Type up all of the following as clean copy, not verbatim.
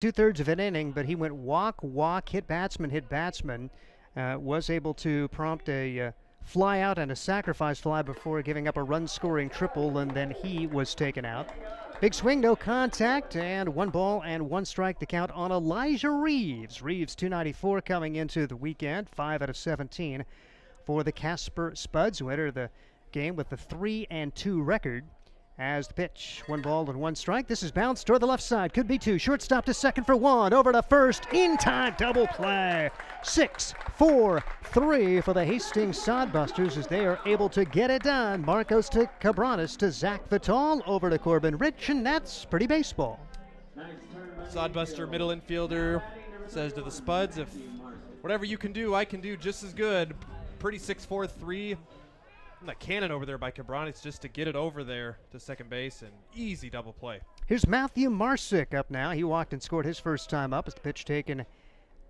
2/3 of an inning, but he went walk, hit batsman, was able to prompt a fly out and a sacrifice fly before giving up a run-scoring triple, and then he was taken out. Big swing, no contact, and 1 ball and 1 strike, the count on Elijah Reeves. Reeves 294 coming into the weekend, 5 out of 17 for the Casper Spuds, who enter the game with the 3-2 record. As the pitch, 1 ball and 1 strike. This is bounced toward the left side. Could be 2. Shortstop to second for 1. Over to first. In time. Double play. 6-4-3 for the Hastings Sodbusters as they are able to get it done. Marcos to Cabranes to Zach Vital. Over to Corbin Rich, and that's pretty baseball. Sodbuster middle infielder says to the Spuds, if whatever you can do, I can do just as good. Pretty 6-4-3. That cannon over there by Cabranes just to get it over there to second base, and easy double play. Here's Matthew Marsick up now. He walked and scored his first time up as the pitch taken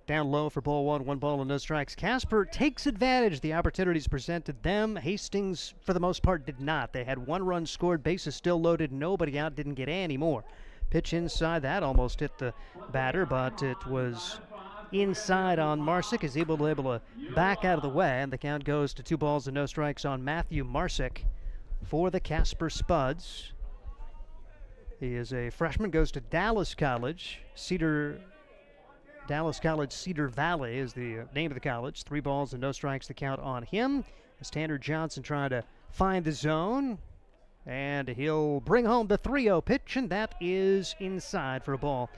down low for ball 1, 1 ball and no strikes. Casper takes advantage. The opportunities presented them. Hastings, for the most part, did not. They had 1 run scored, bases still loaded, nobody out, didn't get any more. Pitch inside, that almost hit the batter, but it was inside on Marsick. Is able to back out of the way, and the count goes to 2 balls and no strikes on Matthew Marsick for the Casper Spuds. He is a freshman, goes to Dallas College. Cedar Valley is the name of the college. 3 balls and no strikes, the count on him. As Tanner Johnson trying to find the zone, and he'll bring home the 3-0 pitch, and that is inside for a ball.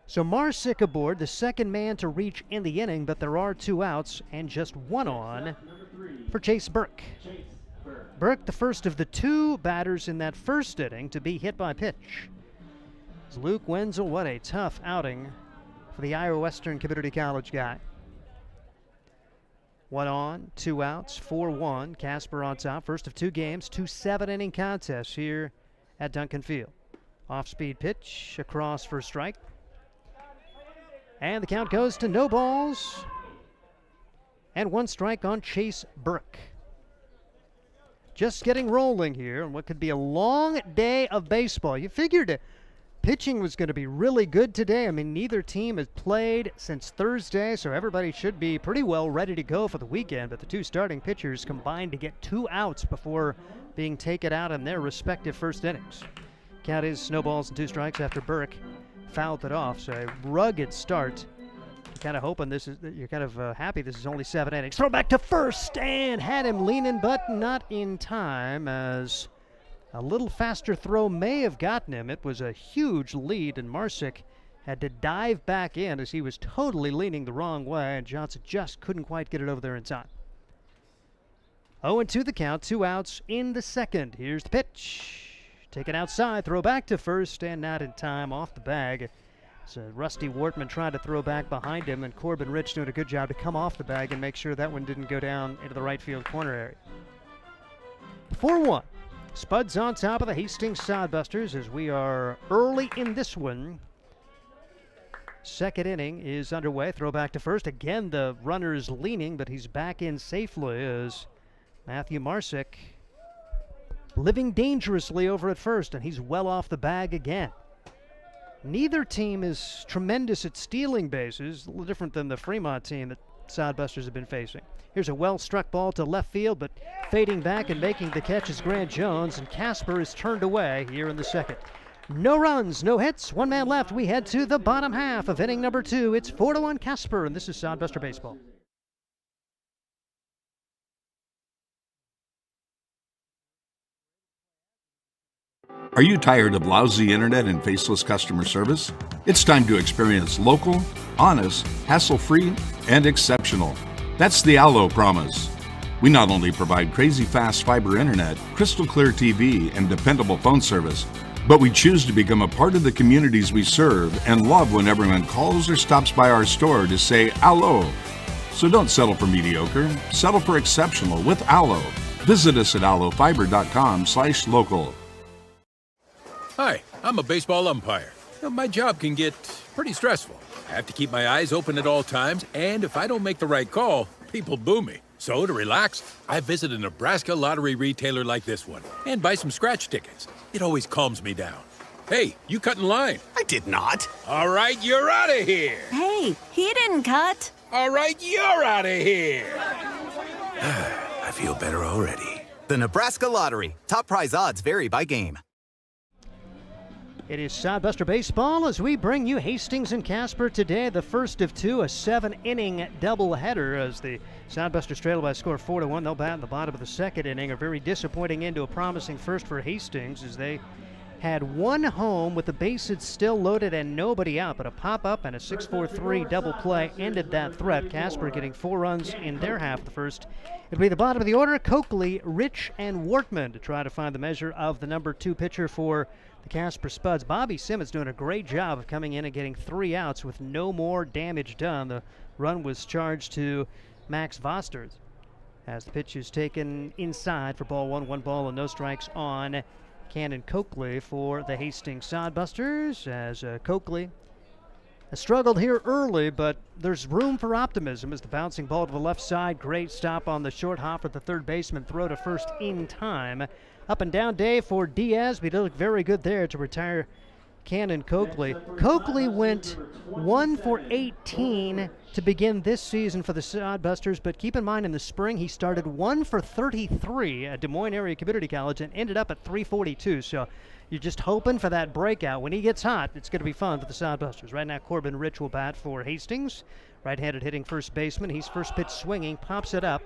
So Marsick aboard, the second man to reach in the inning, but there are 2 outs and just 1 on for Chase Burke. Burke, the first of the 2 batters in that first inning to be hit by pitch. As Luke Wenzel, what a tough outing for the Iowa Western Community College guy. 1 on, 2 outs, 4-1. Casper on top, first of 2 games, 2 7-inning contests here at Duncan Field. Off-speed pitch across for a strike. And the count goes to no balls and 1 strike on Chase Burke. Just getting rolling here on what could be a long day of baseball. You figured pitching was going to be really good today. I mean, neither team has played since Thursday, so everybody should be pretty well ready to go for the weekend. But the 2 starting pitchers combined to get 2 outs before being taken out in their respective first innings. Count is no balls and 2 strikes after Burke fouled it off. So a rugged start. You're kind of hoping you're kind of happy this is only 7 innings. Throw back to first, and had him leaning, but not in time, as a little faster throw may have gotten him. It was a huge lead, and Marsick had to dive back in as he was totally leaning the wrong way, and Johnson just couldn't quite get it over there in time. 0-2 the count, 2 outs in the second. Here's the pitch. Taken outside, throw back to first, and not in time, off the bag. So Rusty Wortman trying to throw back behind him, and Corbin Rich doing a good job to come off the bag and make sure that one didn't go down into the right field corner area. 4-1. Spuds on top of the Hastings Sodbusters as we are early in this one. Second inning is underway. Throw back to first. Again, the runner's leaning, but he's back in safely as Matthew Marsick living dangerously over at first, and he's well off the bag again. Neither team is tremendous at stealing bases, a little different than the Fremont team that Sodbusters have been facing. Here's a well-struck ball to left field, but fading back and making the catch is Grant Jones, and Casper is turned away here in the second. No runs, no hits, 1 man left. We head to the bottom half of inning number 2. It's 4-1 Casper, and this is Sodbuster Baseball. Are you tired of lousy internet and faceless customer service? It's time to experience local, honest, hassle-free, and exceptional. That's the Allo promise. We not only provide crazy fast fiber internet, crystal clear TV, and dependable phone service, but we choose to become a part of the communities we serve and love when everyone calls or stops by our store to say Allo. So don't settle for mediocre, settle for exceptional with Allo. Visit us at allofiber.com/local. Hi, I'm a baseball umpire. My job can get pretty stressful. I have to keep my eyes open at all times, and if I don't make the right call, people boo me. So to relax, I visit a Nebraska lottery retailer like this one and buy some scratch tickets. It always calms me down. Hey, you cut in line. I did not. All right, you're out of here. Hey, he didn't cut. All right, you're out of here. I feel better already. The Nebraska Lottery. Top prize odds vary by game. It is Sodbuster Baseball as we bring you Hastings and Casper today, the first of two, a 7-inning doubleheader as the Sodbusters trail by a score of 4-1. They'll bat in the bottom of the second inning. A very disappointing end to a promising first for Hastings as they had one home with the bases still loaded and nobody out, but a pop-up and a 6-4-3 double play ended that threat. Casper getting 4 runs in their half of the first. It'll be the bottom of the order, Coakley, Rich, and Wortman to try to find the measure of the number 2 pitcher for the Casper Spuds. Bobby Simmons doing a great job of coming in and getting 3 outs with no more damage done. The run was charged to Max Vosters as the pitch is taken inside for ball 1, 1 ball and no strikes on Cannon Coakley for the Hastings Sodbusters, as Coakley has struggled here early, but there's room for optimism as the bouncing ball to the left side. Great stop on the short hop for the third baseman, throw to first in time. Up and down day for Diaz, but he looked very good there to retire Cannon Coakley. Coakley went 1 for 18 to begin this season for the Sodbusters, but keep in mind in the spring he started 1 for 33 at Des Moines Area Community College and ended up at 342. So you're just hoping for that breakout. When he gets hot, it's going to be fun for the Sodbusters. Right now, Corbin Rich will bat for Hastings. Right-handed hitting first baseman. He's first pitch swinging, pops it up.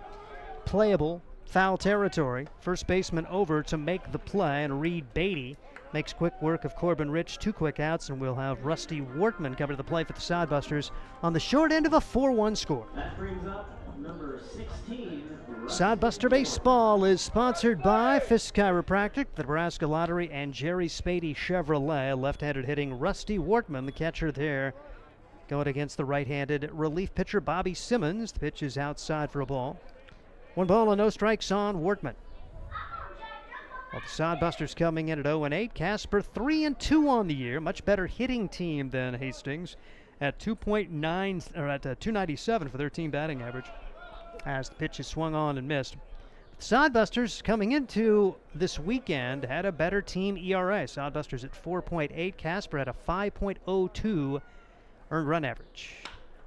Playable, foul territory. First baseman over to make the play, and Reed Beatty makes quick work of Corbin Rich. 2 quick outs, and we'll have Rusty Wortman coming to the plate for the Sodbusters on the short end of a 4-1 score. That brings up number 16. Sodbuster Baseball is sponsored by Fisk Chiropractic, the Nebraska Lottery, and Jerry Spady Chevrolet. Left-handed hitting Rusty Wortman, the catcher there, going against the right-handed relief pitcher Bobby Simmons. The pitch is outside for a ball. 1 ball and no strikes on Wortman. Well, the Sodbusters coming in at 0-8. Casper 3-2 on the year. Much better hitting team than Hastings at 2.9 or at 297 for their team batting average. As the pitch is swung on and missed. The Sodbusters coming into this weekend had a better team ERA. Sodbusters at 4.8. Casper at a 5.02 earned run average.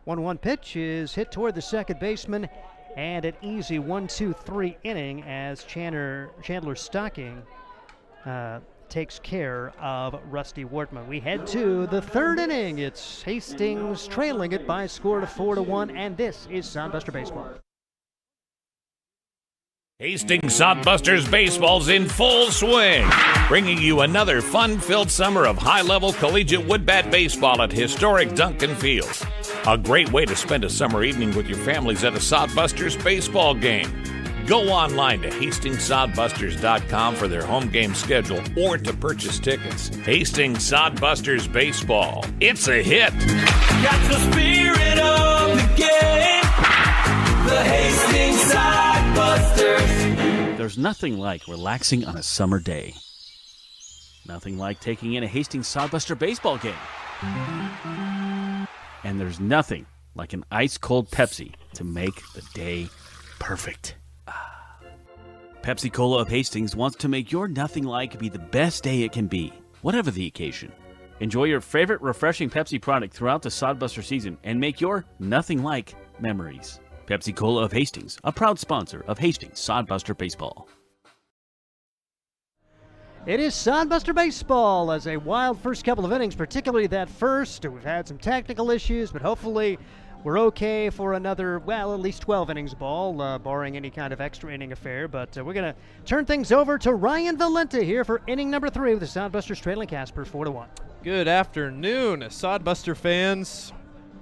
1-1 pitch is hit toward the second baseman. And an easy 1-2-3 inning as Chandler Stocking takes care of Rusty Wortman. We head to the third inning. It's Hastings trailing it by a score of 4-1, and this is Sodbuster Baseball. Hastings Sodbusters Baseball's in full swing, bringing you another fun-filled summer of high-level collegiate woodbat baseball at historic Duncan Field. A great way to spend a summer evening with your families at a Sodbusters baseball game. Go online to HastingsSodbusters.com for their home game schedule or to purchase tickets. Hastings Sodbusters Baseball. It's a hit. Got the spirit of the game. The Hastings Sodbusters. There's nothing like relaxing on a summer day. Nothing like taking in a Hastings Sodbuster baseball game. And there's nothing like an ice-cold Pepsi to make the day perfect. Pepsi Cola of Hastings wants to make your nothing like be the best day it can be, whatever the occasion. Enjoy your favorite refreshing Pepsi product throughout the Sodbuster season and make your nothing like memories. Pepsi Cola of Hastings, a proud sponsor of Hastings Sodbuster Baseball. It is Sodbuster Baseball as a wild first couple of innings, particularly that first. We've had some technical issues, but hopefully we're okay for another, well, at least 12 innings ball, barring any kind of extra inning affair. But we're going to turn things over to Ryan Valenta here for inning number 3 with the Sodbusters trailing Casper 4-1. Good afternoon, Sodbuster fans.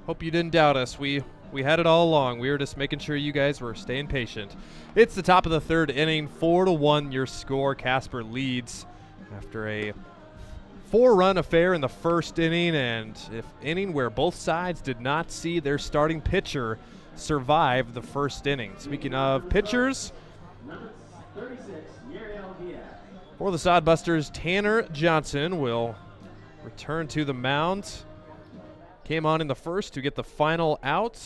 Hope you didn't doubt us. We had it all along. We were just making sure you guys were staying patient. It's the top of the third inning, 4-1 your score. Casper leads after a 4-run affair in the first inning, and inning where both sides did not see their starting pitcher survive the first inning. Speaking of pitchers, for the Sodbusters, Tanner Johnson will return to the mound. Came on in the first to get the final out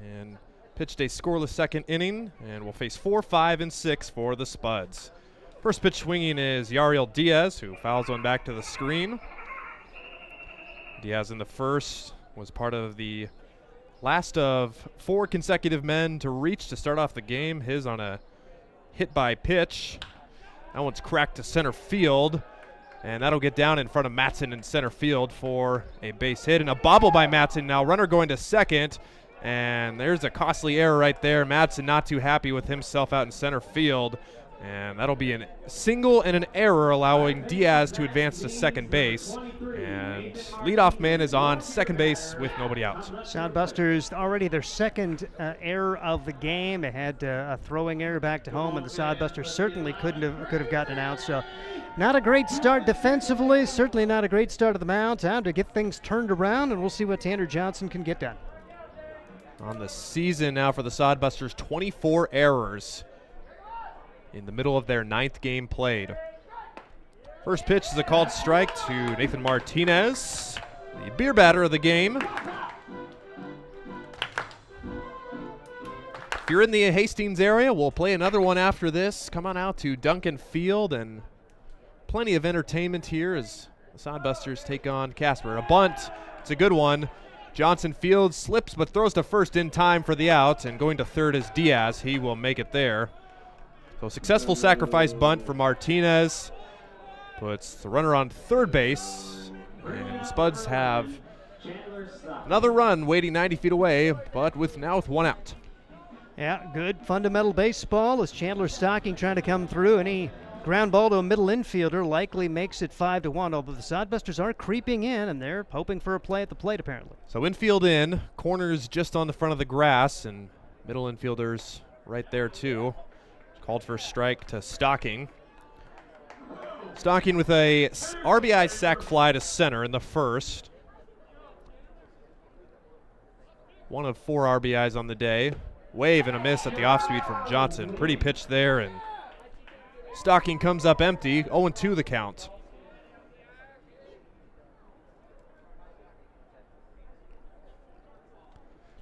and pitched a scoreless second inning, and will face 4, 5, and 6 for the Spuds. First pitch swinging is Yariel Diaz, who fouls one back to the screen. Diaz in the first was part of the last of 4 consecutive men to reach to start off the game. His on a hit by pitch. That one's cracked to center field, and that'll get down in front of Matson in center field for a base hit. And a bobble by Matson now. Runner going to second, and there's a costly error right there. Matson not too happy with himself out in center field. And that'll be a single and an error, allowing Diaz to advance to second base. And leadoff man is on second base with nobody out. Sodbusters already their second error of the game. They had a throwing error back to home, and the Sodbusters certainly could have gotten an out. So not a great start defensively, certainly not a great start of the mound. Time to get things turned around, and we'll see what Tanner Johnson can get done. On the season now for the Sodbusters, 24 errors in the middle of their 9th game played. First pitch is a called strike to Nathan Martinez, the beer batter of the game. If you're in the Hastings area, we'll play another one after this. Come on out to Duncan Field, and plenty of entertainment here as the Sodbusters take on Casper. A bunt, it's a good one. Johnson Fields slips but throws to first in time for the out, and going to third is Diaz. He will make it there. So successful sacrifice bunt for Martinez. Puts the runner on third base. And the Spuds have another run waiting 90 feet away, but with 1 out. Yeah, good fundamental baseball as Chandler Stocking trying to come through. Any ground ball to a middle infielder likely makes it 5-1, although the Sodbusters are creeping in, and they're hoping for a play at the plate apparently. So infield in, corners just on the front of the grass, and middle infielders right there too. Called for a strike to Stocking. Stocking with a RBI sac fly to center in the first. 1 of 4 RBIs on the day. Wave and a miss at the off speed from Johnson. Pretty pitch there, and Stocking comes up empty. 0-2 the count.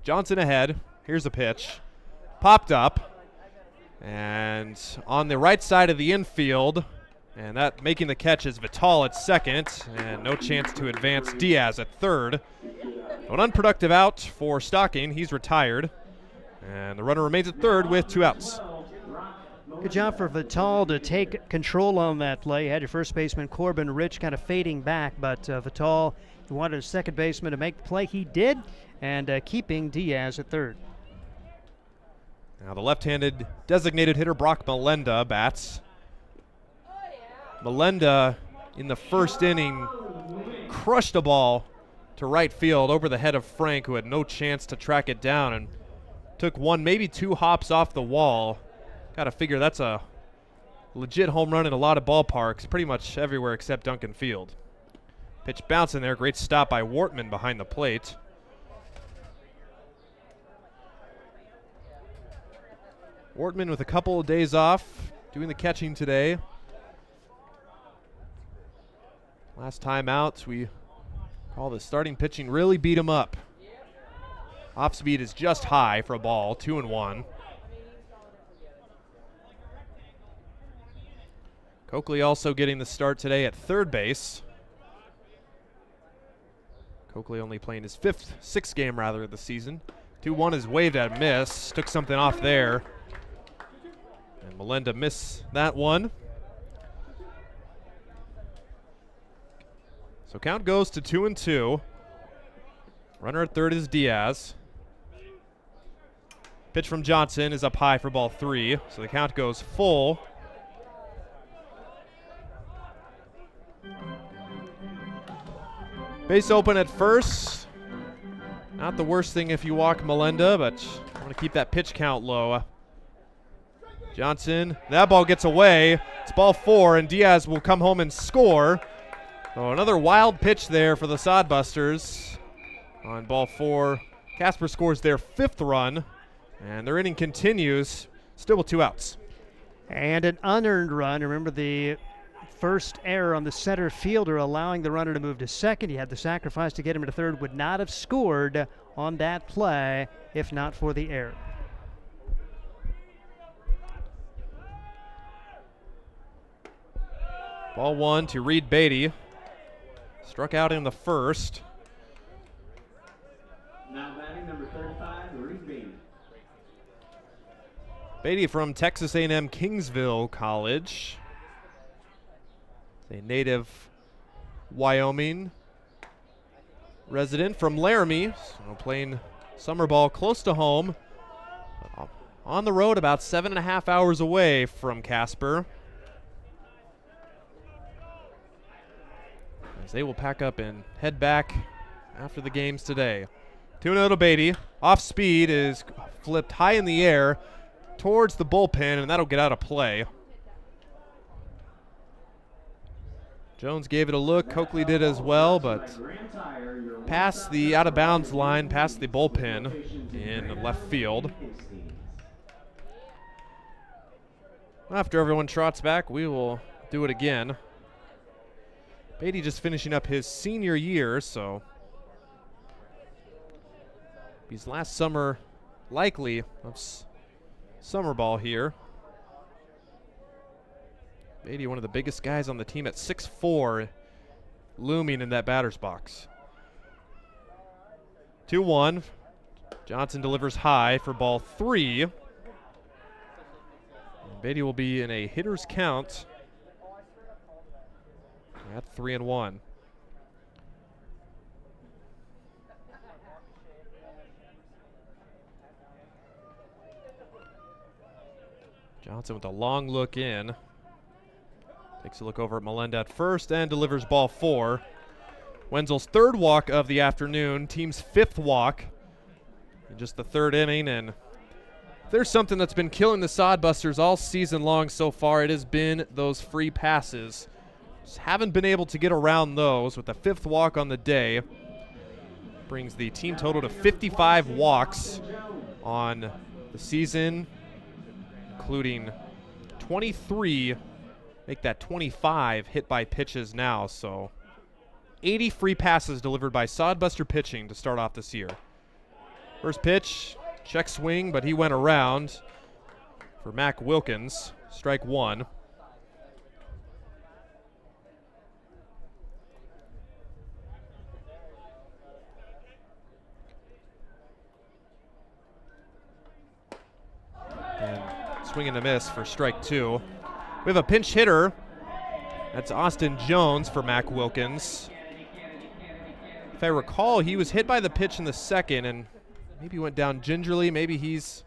Johnson ahead. Here's a pitch. Popped up. And on the right side of the infield, and that making the catch is Vital at second, and no chance to advance Diaz at third. An unproductive out for Stocking. He's retired, and the runner remains at third with 2 outs. Good job for Vital to take control on that play. You had your first baseman Corbin Rich kind of fading back, but Vital, he wanted a second baseman to make the play. He did, and keeping Diaz at third. Now the left-handed designated hitter Brock Melenda bats. Melenda in the first inning crushed a ball to right field over the head of Frank, who had no chance to track it down, and took 1, maybe 2 hops off the wall. Got to figure that's a legit home run in a lot of ballparks, pretty much everywhere except Duncan Field. Pitch bouncing there, great stop by Wortman behind the plate. Wortman with a couple of days off, doing the catching today. Last time out, we call the starting pitching really beat him up. Off speed is just high for a ball, 2-1. Coakley also getting the start today at third base. Coakley only playing his 6th game rather of the season. 2-1 is waved at a miss, took something off there. And Melenda missed that one. So count goes to 2-2. Runner at third is Diaz. Pitch from Johnson is up high for ball 3. So the count goes full. Base open at first. Not the worst thing if you walk Melenda, but I want to keep that pitch count low. Johnson, that ball gets away. It's ball 4, and Diaz will come home and score. So another wild pitch there for the Sodbusters on ball 4. Casper scores their 5th run, and their inning continues, still with 2 outs. And an unearned run. Remember the first error on the center fielder, allowing the runner to move to second. He had the sacrifice to get him to third, would not have scored on that play if not for the error. Ball 1 to Reed Beatty. Struck out in the first. Now batting number 35, Reed Beatty. Beatty from Texas A&M Kingsville College. A native Wyoming resident from Laramie, so playing summer ball close to home. On the road about 7.5 hours away from Casper. As they will pack up and head back after the games today. 2-0 to Beatty. Off speed is flipped high in the air towards the bullpen, and that'll get out of play. Jones gave it a look. Coakley did as well, but past the out-of-bounds line, past the bullpen in left field. After everyone trots back, we will do it again. Beatty just finishing up his senior year, so his last summer likely of summer ball here. Beatty, one of the biggest guys on the team at 6'4", looming in that batter's box. 2-1. Johnson delivers high for ball 3. And Beatty will be in a hitter's count at 3-1. Johnson with a long look in. Takes a look over at Melenda at first and delivers ball 4. Wenzel's third walk of the afternoon, team's 5th walk in just the 3rd inning. And if there's something that's been killing the Sodbusters all season long so far, it has been those free passes. Just haven't been able to get around those with the 5th walk on the day. Brings the team total to 55 walks on the season, including 23, make that 25 hit by pitches now. So 80 free passes delivered by Sodbuster pitching to start off this year. First pitch, check swing, but he went around for Mac Wilkins. Strike 1. And swing and a miss for strike 2. We have a pinch hitter. That's Austin Jones for Mac Wilkins. If I recall, he was hit by the pitch in the second and maybe went down gingerly. Maybe he's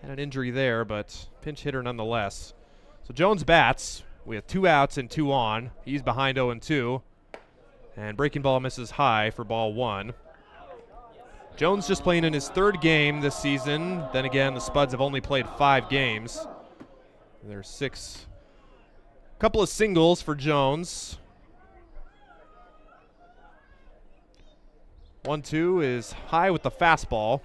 had an injury there, but pinch hitter nonetheless. So Jones bats with 2 outs and 2 on. He's behind 0-2. And breaking ball misses high for ball 1. Jones just playing in his 3rd game this season. Then again, the Spuds have only played 5 games. There's 6. Couple of singles for Jones. 1-2 is high with the fastball.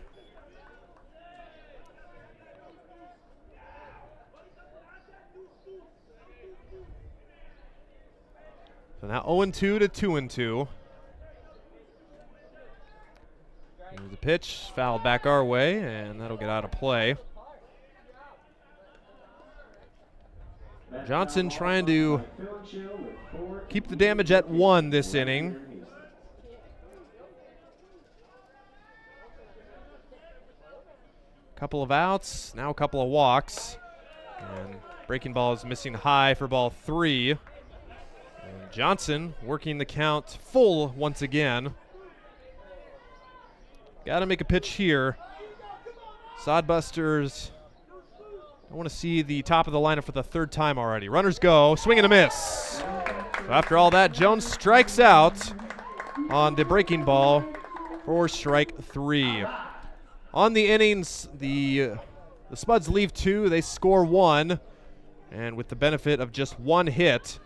So now 0-2 to 2-2. Here's the pitch, fouled back our way, and that'll get out of play. Johnson trying to keep the damage at 1 this inning. Couple of outs, now a couple of walks. And breaking ball is missing high for ball 3. And Johnson working the count full once again. Got to make a pitch here. Sodbusters, I want to see the top of the lineup for the 3rd time already. Runners go, swing and a miss. So after all that, Jones strikes out on the breaking ball for strike 3. On the innings, the Spuds leave 2, they score 1, and with the benefit of just 1 hit,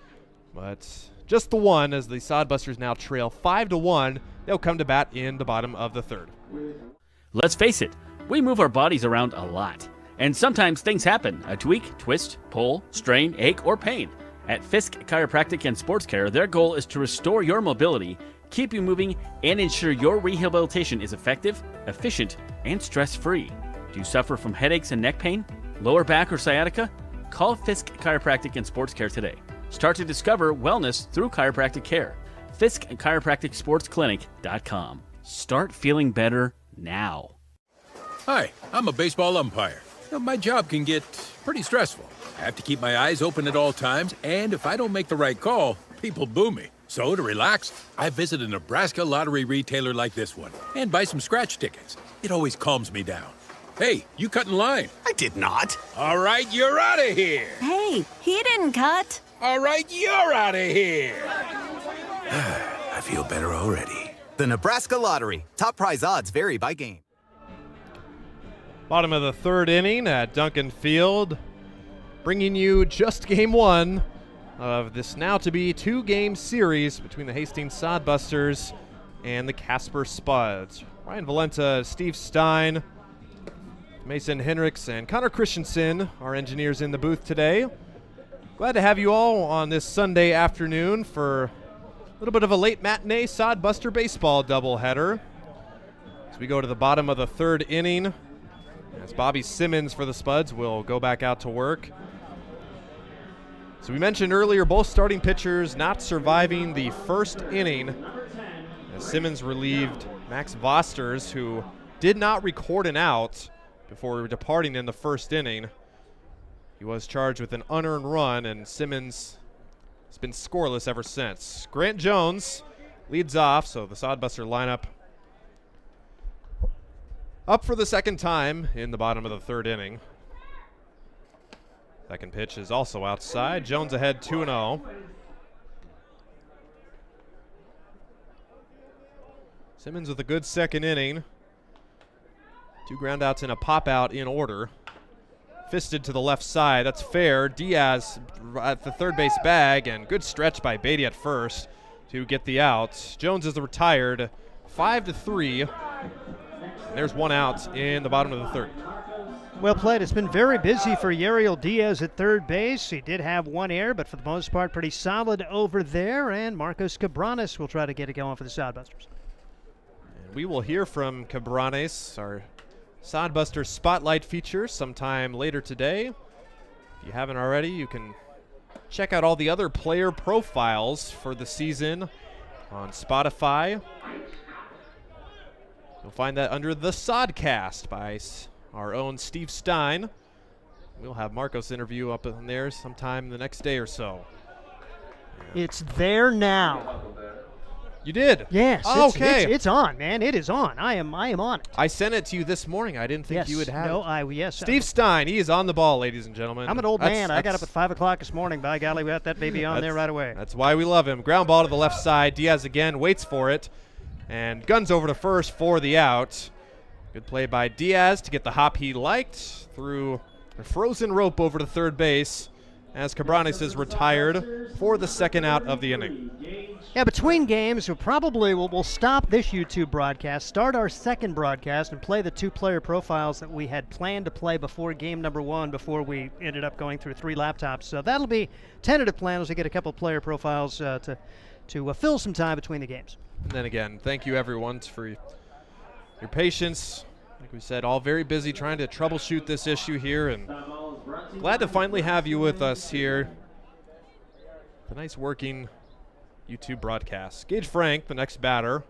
but just the 1 as the Sodbusters now trail 5-1. They'll come to bat in the bottom of the 3rd. Let's face it, we move our bodies around a lot. And sometimes things happen. A tweak, twist, pull, strain, ache, or pain. At Fisk Chiropractic and Sports Care, their goal is to restore your mobility, keep you moving, and ensure your rehabilitation is effective, efficient, and stress-free. Do you suffer from headaches and neck pain, lower back or sciatica? Call Fisk Chiropractic and Sports Care today. Start to discover wellness through chiropractic care. Fisk Chiropractic Sports Clinic.com. Start feeling better now. Hi, I'm a baseball umpire. My job can get pretty stressful. I have to keep my eyes open at all times, and if I don't make the right call, people boo me. So to relax, I visit a Nebraska lottery retailer like this one and buy some scratch tickets. It always calms me down. Hey, you cut in line. I did not. All right, you're out of here. Hey, he didn't cut. All right, you're out of here. I feel better already. The Nebraska Lottery. Top prize odds vary by game. Bottom of the third inning at Duncan Field, bringing you just game one of this now to be 2-game series between the Hastings Sodbusters and the Casper Spuds. Ryan Valenta, Steve Stein, Mason Henricks, and Connor Christensen, our engineers in the booth today. Glad to have you all on this Sunday afternoon for a little bit of a late matinee Sodbuster baseball doubleheader. As we go to the bottom of the third inning, as Bobby Simmons for the Spuds will go back out to work. So we mentioned earlier both starting pitchers not surviving the first inning, as Simmons relieved Max Vosters, who did not record an out before departing in the first inning. He was charged with an unearned run, and Simmons has been scoreless ever since. Grant Jones leads off, so the Sodbuster lineup up for the second time in the bottom of the third inning. Second pitch is also outside. Jones ahead 2-0. Simmons with a good second inning. 2 groundouts and a pop-out in order. Fisted to the left side. That's fair. Diaz at the third base bag, and good stretch by Beatty at first to get the out. Jones is retired 5-3. And there's one out in the bottom of the third. Well played. It's been very busy for Yariel Diaz at third base. He did have one error, but for the most part, pretty solid over there. And Marcos Cabranes will try to get it going for the Sodbusters. And we will hear from Cabranes, our Sodbuster Spotlight feature, sometime later today. If you haven't already, you can check out all the other player profiles for the season on Spotify. You'll find that under the Sodcast by our own Steve Stein. We'll have Marcos' interview up in there sometime the next day or so. It's there now. You did? Yes. Oh, okay. It's on, man. It is on. I am on it. I sent it to you this morning. I didn't think you would have it. Yes. Steve Stein, he is on the ball, ladies and gentlemen. I'm an old man. I got up at 5 o'clock this morning. By golly, we got that baby on there right away. That's why we love him. Ground ball to the left side. Diaz again waits for it and guns over to first for the out. Good play by Diaz to get the hop he liked through a frozen rope over to third base as Cabranes is retired for the second out of the inning. Yeah, between games, we'll stop this YouTube broadcast, start our second broadcast, and play the 2 player profiles that we had planned to play before game number 1 before we ended up going through 3 laptops. So that'll be tentative plan as we get a couple player profiles to fill some time between the games. And then again, thank you everyone for your patience. Like we said, all very busy trying to troubleshoot this issue here, and glad to finally have you with us here. The nice working YouTube broadcast. Gage Frank, the next batter.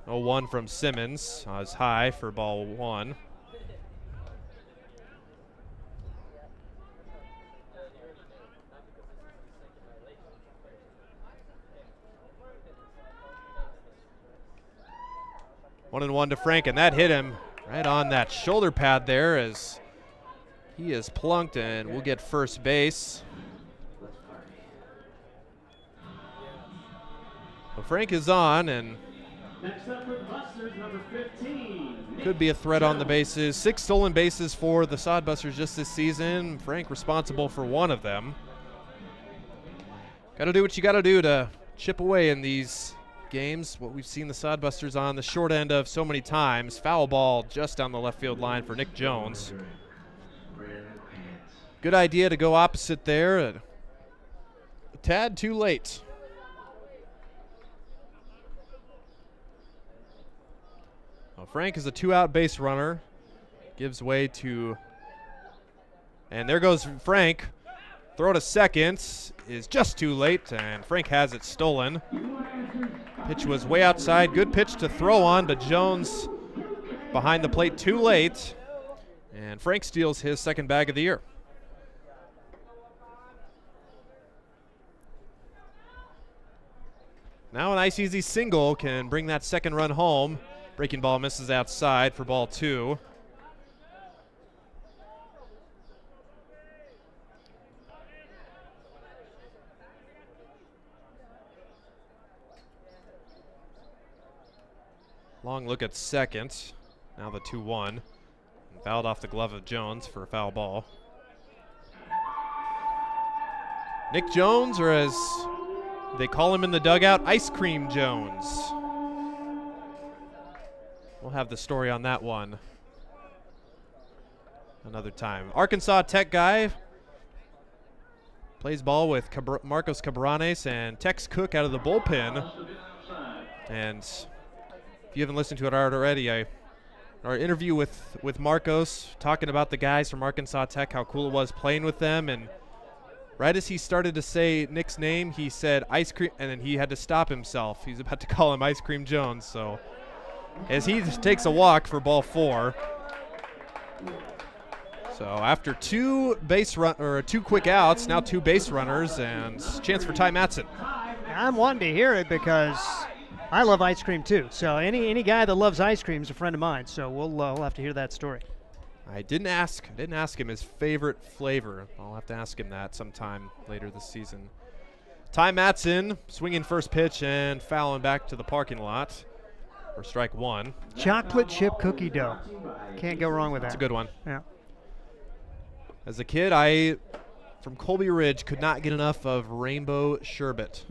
0-1 from Simmons. Is high for ball 1. One and one to Frank, and that hit him right on that shoulder pad there as he is plunked, and we'll get first base. Well, Frank is on, and could be a threat on the bases. 6 stolen bases for the Sodbusters just this season. Frank responsible for 1 of them. Got to do what you got to do to chip away in these games. What we've seen the Sodbusters on the short end of so many times. Foul ball just down the left field line for Nick Jones. Good idea to go opposite there. A tad too late. Well, Frank is a 2-out base runner. Gives way to, and there goes Frank. throw to second is just too late, and Frank has it stolen. Pitch was way outside. Good pitch to throw on, but Jones behind the plate too late. And Frank steals his second bag of the year. Now an nice easy single can bring that second run home. Breaking ball misses outside for ball 2. Long look at second. Now the 2-1. Fouled off the glove of Jones for a foul ball. Nick Jones, or as they call him in the dugout, Ice Cream Jones. We'll have the story on that one another time. Arkansas Tech guy plays ball with Marcos Cabranes and Tex Cook out of the bullpen. And if you haven't listened to it already, our interview with Marcos, talking about the guys from Arkansas Tech, how cool it was playing with them, and right as he started to say Nick's name, he said Ice Cream, and then he had to stop himself. He's about to call him Ice Cream Jones. So as he takes a walk for ball 4. So after two quick outs, now 2 base runners, and chance for Ty Matson. I'm wanting to hear it because I love ice cream too. So any guy that loves ice cream is a friend of mine. So we'll have to hear that story. I didn't ask him his favorite flavor. I'll have to ask him that sometime later this season. Ty Matson swinging first pitch and fouling back to the parking lot for strike 1. Chocolate chip cookie dough. Can't go wrong with that. That's a good one. Yeah. As a kid, I, from Colby Ridge, could not get enough of rainbow sherbet.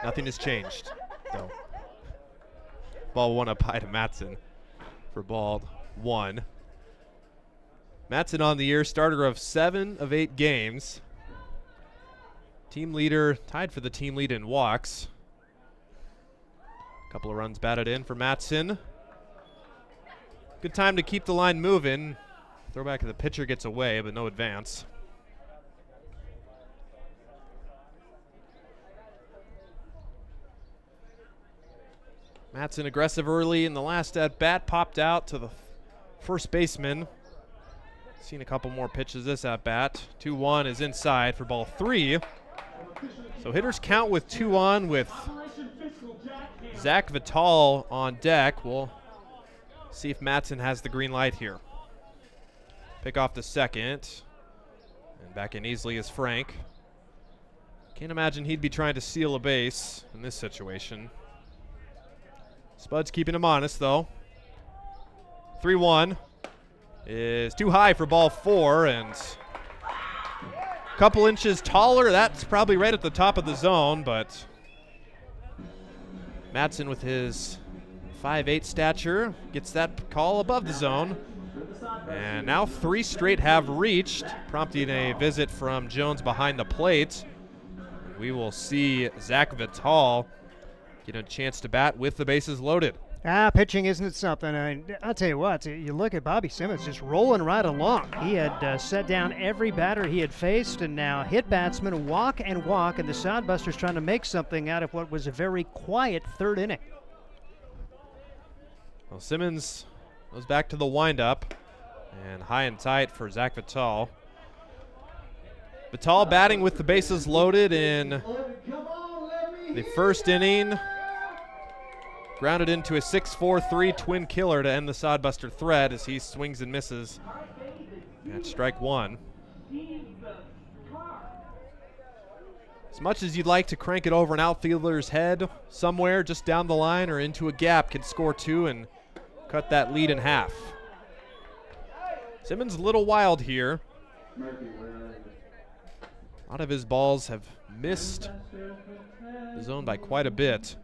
Nothing has changed, though. Ball 1 up high to Matson for ball 1. Matson on the year, starter of 7 of 8 games. Team leader, tied for the team lead in walks. Couple of runs batted in for Matson. Good time to keep the line moving. Throwback, the pitcher gets away, but no advance. Matson aggressive early in the last at bat, popped out to the first baseman. Seen a couple more pitches this at bat. 2-1 is inside for ball 3. So hitters count with 2 on with Zach Vital on deck. We'll see if Matson has the green light here. Pick off the second. And back in easily is Frank. Can't imagine he'd be trying to steal a base in this situation. Spud's keeping him honest, though. 3-1 is too high for ball 4, and a couple inches taller. That's probably right at the top of the zone, but Matson with his 5'8" stature gets that call above the zone. And now 3 straight have reached, prompting a visit from Jones behind the plate. We will see Zach Vital get a chance to bat with the bases loaded. Pitching isn't something. I'll tell you what, you look at Bobby Simmons just rolling right along. He had set down every batter he had faced and now hit batsmen walk, and the Sodbusters trying to make something out of what was a very quiet 3rd inning. Well, Simmons goes back to the windup, and high and tight for Zach Vital. Vital batting with the bases loaded in the first inning. Grounded into a 6-4-3 twin killer to end the Sodbuster thread as he swings and misses at strike 1. As much as you'd like to crank it over an outfielder's head somewhere just down the line or into a gap, can score 2 and cut that lead in half. Simmons a little wild here. A lot of his balls have missed the zone by quite a bit.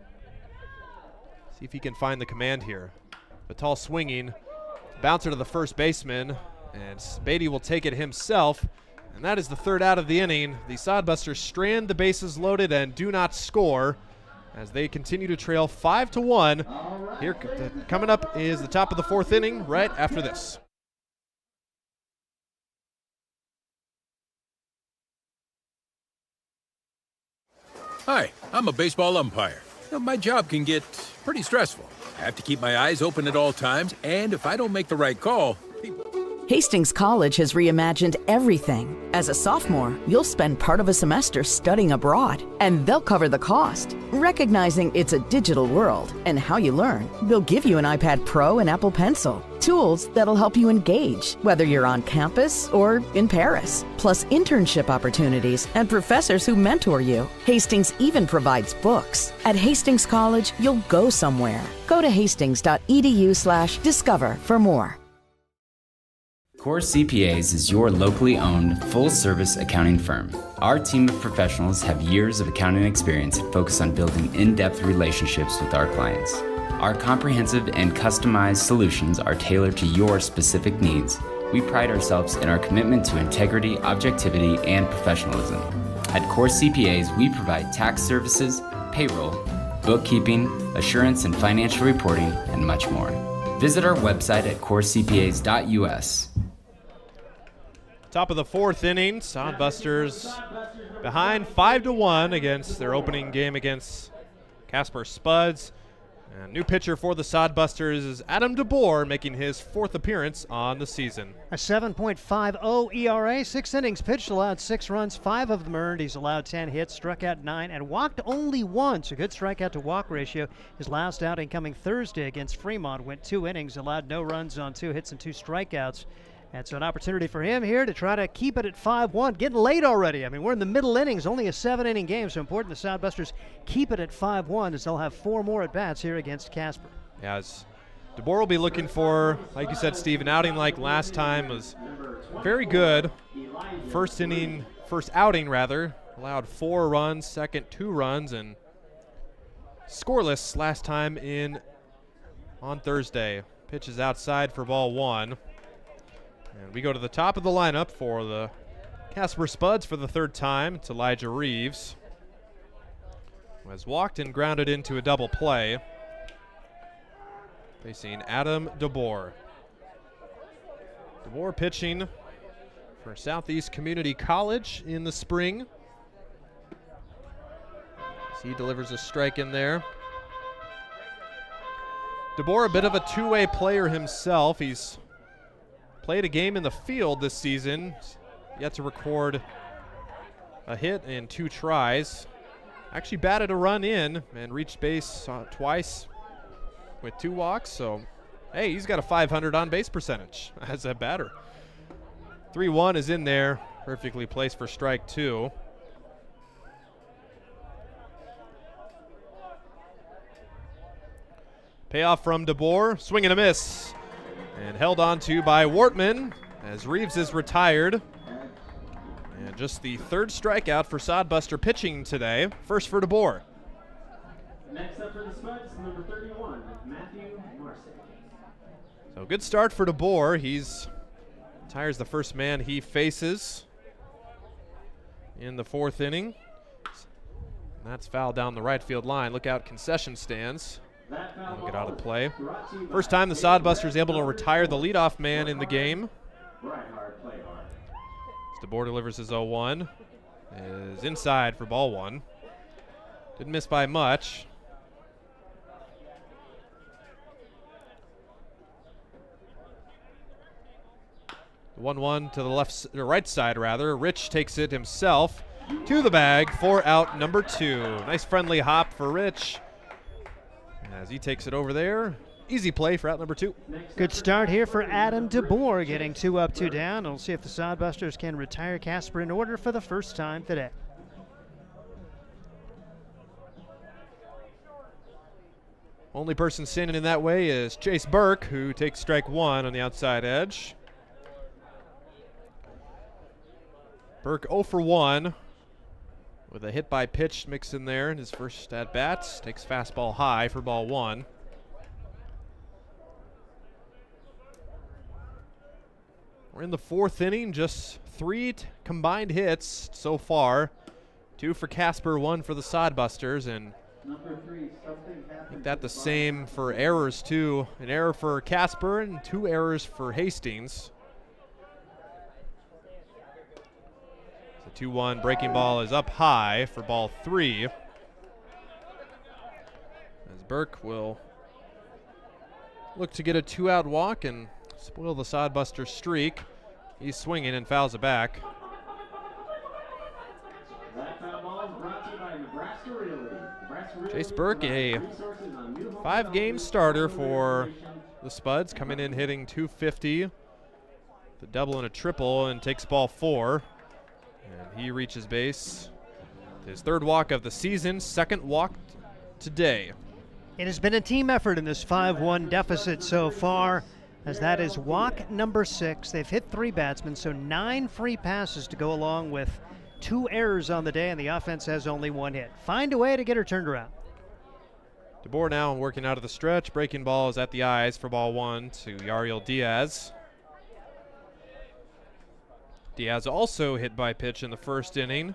See if he can find the command here. Vital swinging. Bouncer to the first baseman. And Beatty will take it himself. And that is the 3rd out of the inning. The Sodbusters strand the bases loaded and do not score as they continue to trail 5-1. Here coming up is the top of the 4th inning right after this. Hi, I'm a baseball umpire. My job can get pretty stressful. I have to keep my eyes open at all times, and if I don't make the right call, people... Hastings College has reimagined everything. As a sophomore, you'll spend part of a semester studying abroad, and they'll cover the cost. Recognizing it's a digital world and how you learn, they'll give you an iPad Pro and Apple Pencil, tools that'll help you engage, whether you're on campus or in Paris, plus internship opportunities and professors who mentor you. Hastings even provides books. At Hastings College, you'll go somewhere. Go to hastings.edu/discover for more. Core CPAs is your locally owned, full-service accounting firm. Our team of professionals have years of accounting experience and focus on building in-depth relationships with our clients. Our comprehensive and customized solutions are tailored to your specific needs. We pride ourselves in our commitment to integrity, objectivity, and professionalism. At Core CPAs, we provide tax services, payroll, bookkeeping, assurance and financial reporting, and much more. Visit our website at corecpas.us. Top of the fourth inning, Sodbusters behind 5-1 against their opening game against Casper Spuds. And new pitcher for the Sodbusters is Adam DeBoer, making his fourth appearance on the season. A 7.50 ERA, 6 innings pitched, allowed 6 runs, 5 of them earned. He's allowed 10 hits, struck out 9, and walked only once. A good strikeout to walk ratio. His last outing coming Thursday against Fremont went 2 innings, allowed no runs on 2 hits and 2 strikeouts. And so an opportunity for him here to try to keep it at 5-1. Getting late already. I mean, we're in the middle innings, only a 7-inning game, so important the Sodbusters keep it at 5-1 as they'll have 4 more at-bats here against Casper. Yeah, DeBoer will be looking for, like you said, Steve, an outing like last time was very good. First outing, allowed 4 runs, second 2 runs, and scoreless last time on Thursday. Pitches outside for ball 1. And we go to the top of the lineup for the Casper Spuds for the 3rd time. It's Elijah Reeves, who has walked and grounded into a double play, facing Adam DeBoer. DeBoer pitching for Southeast Community College in the spring. As he delivers a strike in there. DeBoer, a bit of a two-way player himself. He's played a game in the field this season, yet to record a hit in 2 tries. Actually batted a run in and reached base twice with 2 walks, so hey, he's got a 500 on base percentage as a batter. 3-1 is in there, perfectly placed for strike 2. Payoff from DeBoer, swing and a miss. And held on to by Wortman as Reeves is retired. And just the 3rd strikeout for Sodbuster pitching today. First for DeBoer. Next up for the Spuds, number 31, Matthew Marcy. So good start for DeBoer. He's retires the first man he faces in the 4th inning. And that's foul down the right field line. Look out, concession stands. That'll get out of play. First time the Sodbusters able to retire the leadoff man in the game. As DeBoer delivers his 0-1. Is inside for ball 1. Didn't miss by much. The 1-1 to the right side rather. Rich takes it himself to the bag for out number 2. Nice friendly hop for Rich as he takes it over there. Easy play for out number 2. Good start here for Adam DeBoer, getting 2 up, 2 down. We'll see if the Sodbusters can retire Casper in order for the first time today. Only person standing in that way is Chase Burke, who takes strike 1 on the outside edge. Burke 0 for 1 with a hit by pitch mixed in there in his first at bats. Takes fastball high for ball 1. We're in the 4th inning, just 3 combined hits so far. 2 for Casper, 1 for the Sodbusters, and I think that the same for errors too. An error for Casper and 2 errors for Hastings. The 2-1 breaking ball is up high for ball 3. Burke will look to get a 2-out walk and spoil the Sodbuster streak. He's swinging and fouls it back. Chase Burke, a 5-game starter for the Spuds, coming in hitting .250, the double and a triple, and takes ball 4. And he reaches base. His 3rd walk of the season, 2nd walk today. It has been a team effort in this 5-1 deficit so far, as that is walk number 6. They've hit 3 batsmen, so 9 free passes to go along with 2 errors on the day, and the offense has only 1 hit. Find a way to get her turned around. DeBoer now working out of the stretch. Breaking ball is at the eyes for ball 1 to Yariel Diaz. Diaz also hit by pitch in the 1st inning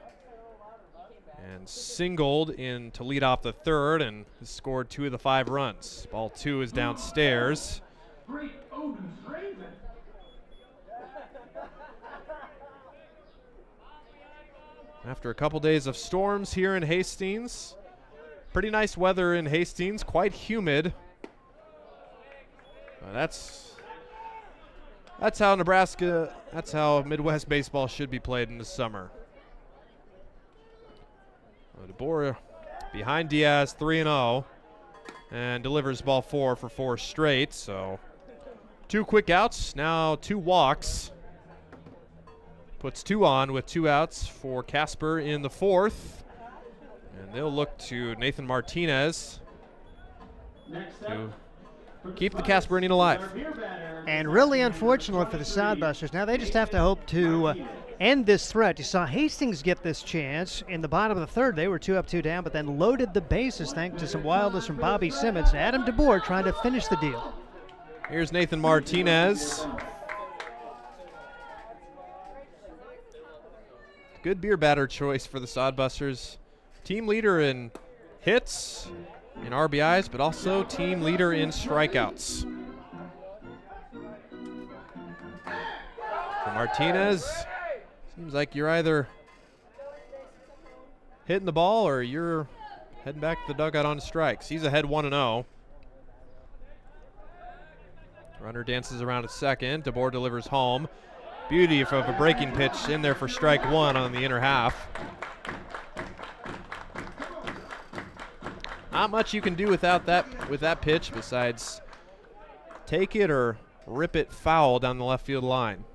and singled in to lead off the 3rd and has scored 2 of the 5 runs. Ball 2 is downstairs. After a couple days of storms here in Hastings, pretty nice weather in Hastings, quite humid. That's how Nebraska, that's how Midwest baseball should be played in the summer. DeBoer behind Diaz, 3-0, and delivers ball 4 for 4 straight. So 2 quick outs, now 2 walks. Puts 2 on with 2 outs for Casper in the 4th. And they'll look to Nathan Martinez to keep the Casper inning alive. And really unfortunate for the Sodbusters. Now they just have to hope to end this threat. You saw Hastings get this chance in the bottom of the 3rd. They were 2 up, 2 down, but then loaded the bases thanks to some wildness from Bobby Simmons. Adam DeBoer trying to finish the deal. Here's Nathan Martinez. Good beer batter choice for the Sodbusters. Team leader in hits, in RBIs, but also team leader in strikeouts. For Martinez, seems like you're either hitting the ball or you're heading back to the dugout on strikes. He's ahead 1-0. Runner dances around at second. DeBoer delivers home. Beauty of a breaking pitch in there for strike 1 on the inner half. Not much you can do with that pitch besides take it or rip it foul down the left field line.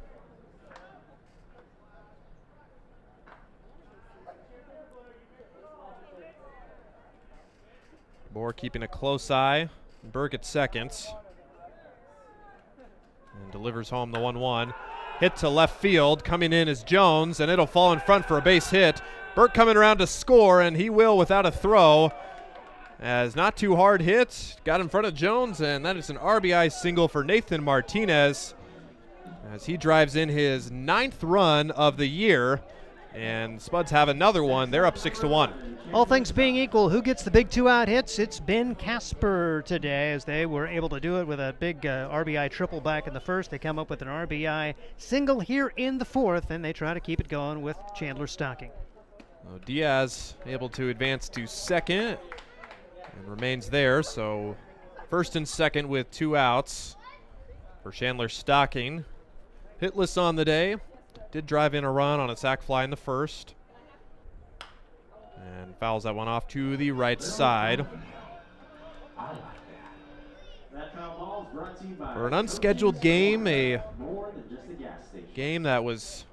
DeBoer keeping a close eye. Burke at second. And delivers home the 1-1. Hit to left field. Coming in is Jones, and it'll fall in front for a base hit. Burke coming around to score, and he will without a throw. As not too hard hit. Got in front of Jones, and that is an RBI single for Nathan Martinez as he drives in his 9th run of the year. And Spuds have another one. They're up 6-1. All things being equal, who gets the big 2-out hits? It's been Casper today, as they were able to do it with a big RBI triple back in the 1st. They come up with an RBI single here in the 4th, and they try to keep it going with Chandler Stocking. Diaz able to advance to second and remains there. So 1st and 2nd with 2 outs for Chandler Stocking. Hitless on the day. Did drive in a run on a sac fly in the 1st. And fouls that one off to the right side. For an unscheduled game, a game that was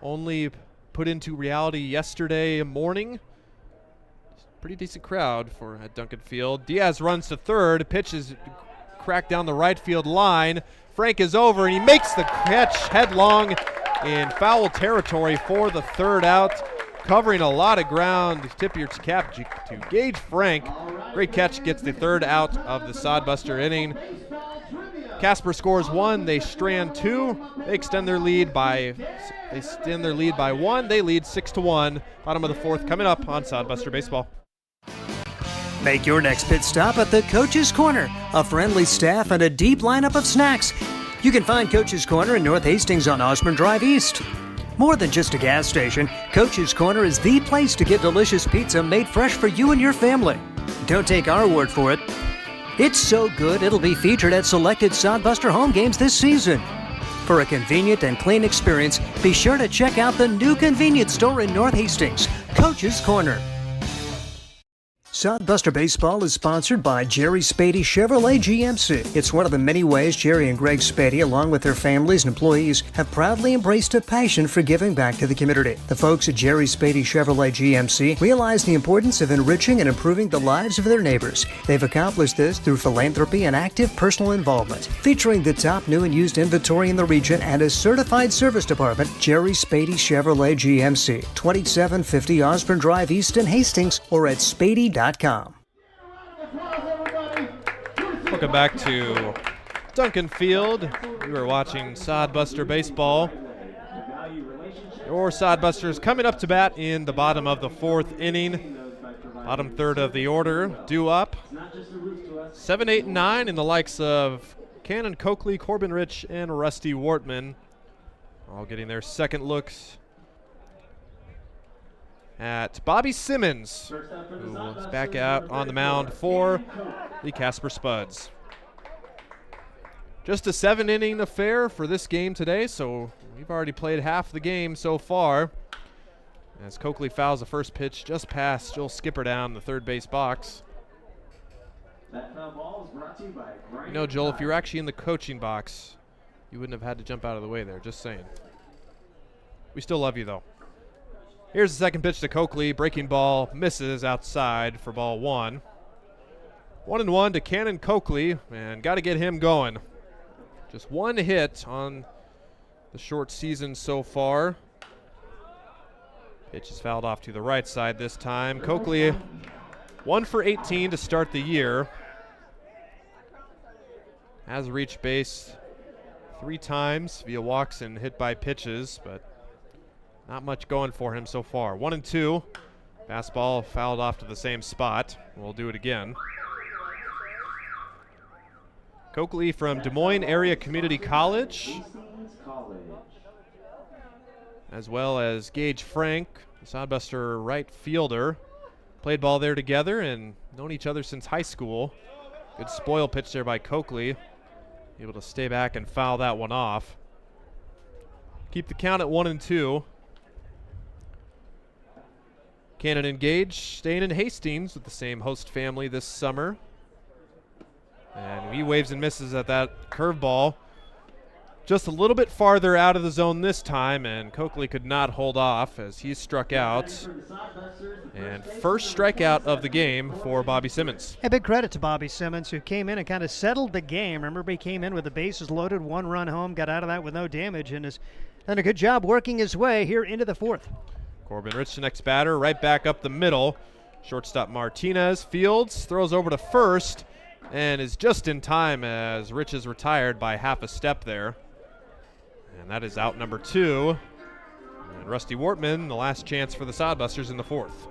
only put into reality yesterday morning. Pretty decent crowd at Duncan Field. Diaz runs to 3rd. Pitch is cracked down the right field line. Frank is over, and he makes the catch headlong in foul territory for the 3rd out. Covering a lot of ground. Tip your cap to Gage Frank. Great catch, gets the 3rd out of the Sodbuster inning. Casper scores 1. They strand 2. They extend their lead by 1. They lead 6-1. Bottom of the 4th coming up on Sodbuster Baseball. Make your next pit stop at the Coach's Corner. A friendly staff and a deep lineup of snacks. You can find Coach's Corner in North Hastings on Osborne Drive East. More than just a gas station, Coach's Corner is the place to get delicious pizza made fresh for you and your family. Don't take our word for it. It's so good it'll be featured at selected Sodbuster home games this season. For a convenient and clean experience, be sure to check out the new convenience store in North Hastings, Coach's Corner. Sodbuster Baseball is sponsored by Jerry Spady Chevrolet GMC. It's one of the many ways Jerry and Greg Spady, along with their families and employees, have proudly embraced a passion for giving back to the community. The folks at Jerry Spady Chevrolet GMC realize the importance of enriching and improving the lives of their neighbors. They've accomplished this through philanthropy and active personal involvement. Featuring the top new and used inventory in the region and a certified service department, Jerry Spady Chevrolet GMC, 2750 Osborne Drive East in Hastings, or at spady.com. Welcome back to Duncan Field. We were watching Sodbuster Baseball. Your Sodbusters coming up to bat in the bottom of the fourth inning. Bottom third of the order, due up. 7, 8, and 9 in the likes of Cannon Coakley, Corbin Rich, and Rusty Wortman. All getting their second looks at Bobby Simmons, who is back out on the mound for the Casper Spuds. Just a 7-inning affair for this game today, so we've already played half the game so far. As Coakley fouls the first pitch just past Joel Skipper down the third base box. You know, Joel, if you were actually in the coaching box, you wouldn't have had to jump out of the way there, just saying. We still love you, though. Here's the second pitch to Coakley. Breaking ball misses outside for ball 1. 1-1 to Cannon Coakley, and got to get him going. Just one hit on the short season so far. Pitch is fouled off to the right side this time. Coakley 1 for 18 to start the year. Has reached base 3 times via walks and hit by pitches, but not much going for him so far. 1-2. Fastball fouled off to the same spot. We'll do it again. Coakley from Des Moines Area Community College, as well as Gage Frank, the Sodbuster right fielder. Played ball there together and known each other since high school. Good spoil pitch there by Coakley. Able to stay back and foul that one off. Keep the count at 1-2. Cannon and Gage staying in Hastings with the same host family this summer. And he waves and misses at that curveball. Just a little bit farther out of the zone this time, and Coakley could not hold off as he struck out. And first strikeout of the game for Bobby Simmons. A big credit to Bobby Simmons, who came in and kind of settled the game. Remember, he came in with the bases loaded, 1 run home, got out of that with no damage, and has done a good job working his way here into the fourth. Corbin Rich, the next batter, right back up the middle. Shortstop Martinez fields, throws over to first, and is just in time as Rich is retired by half a step there. And that is out number 2. And Rusty Wortman, the last chance for the Sodbusters in the fourth.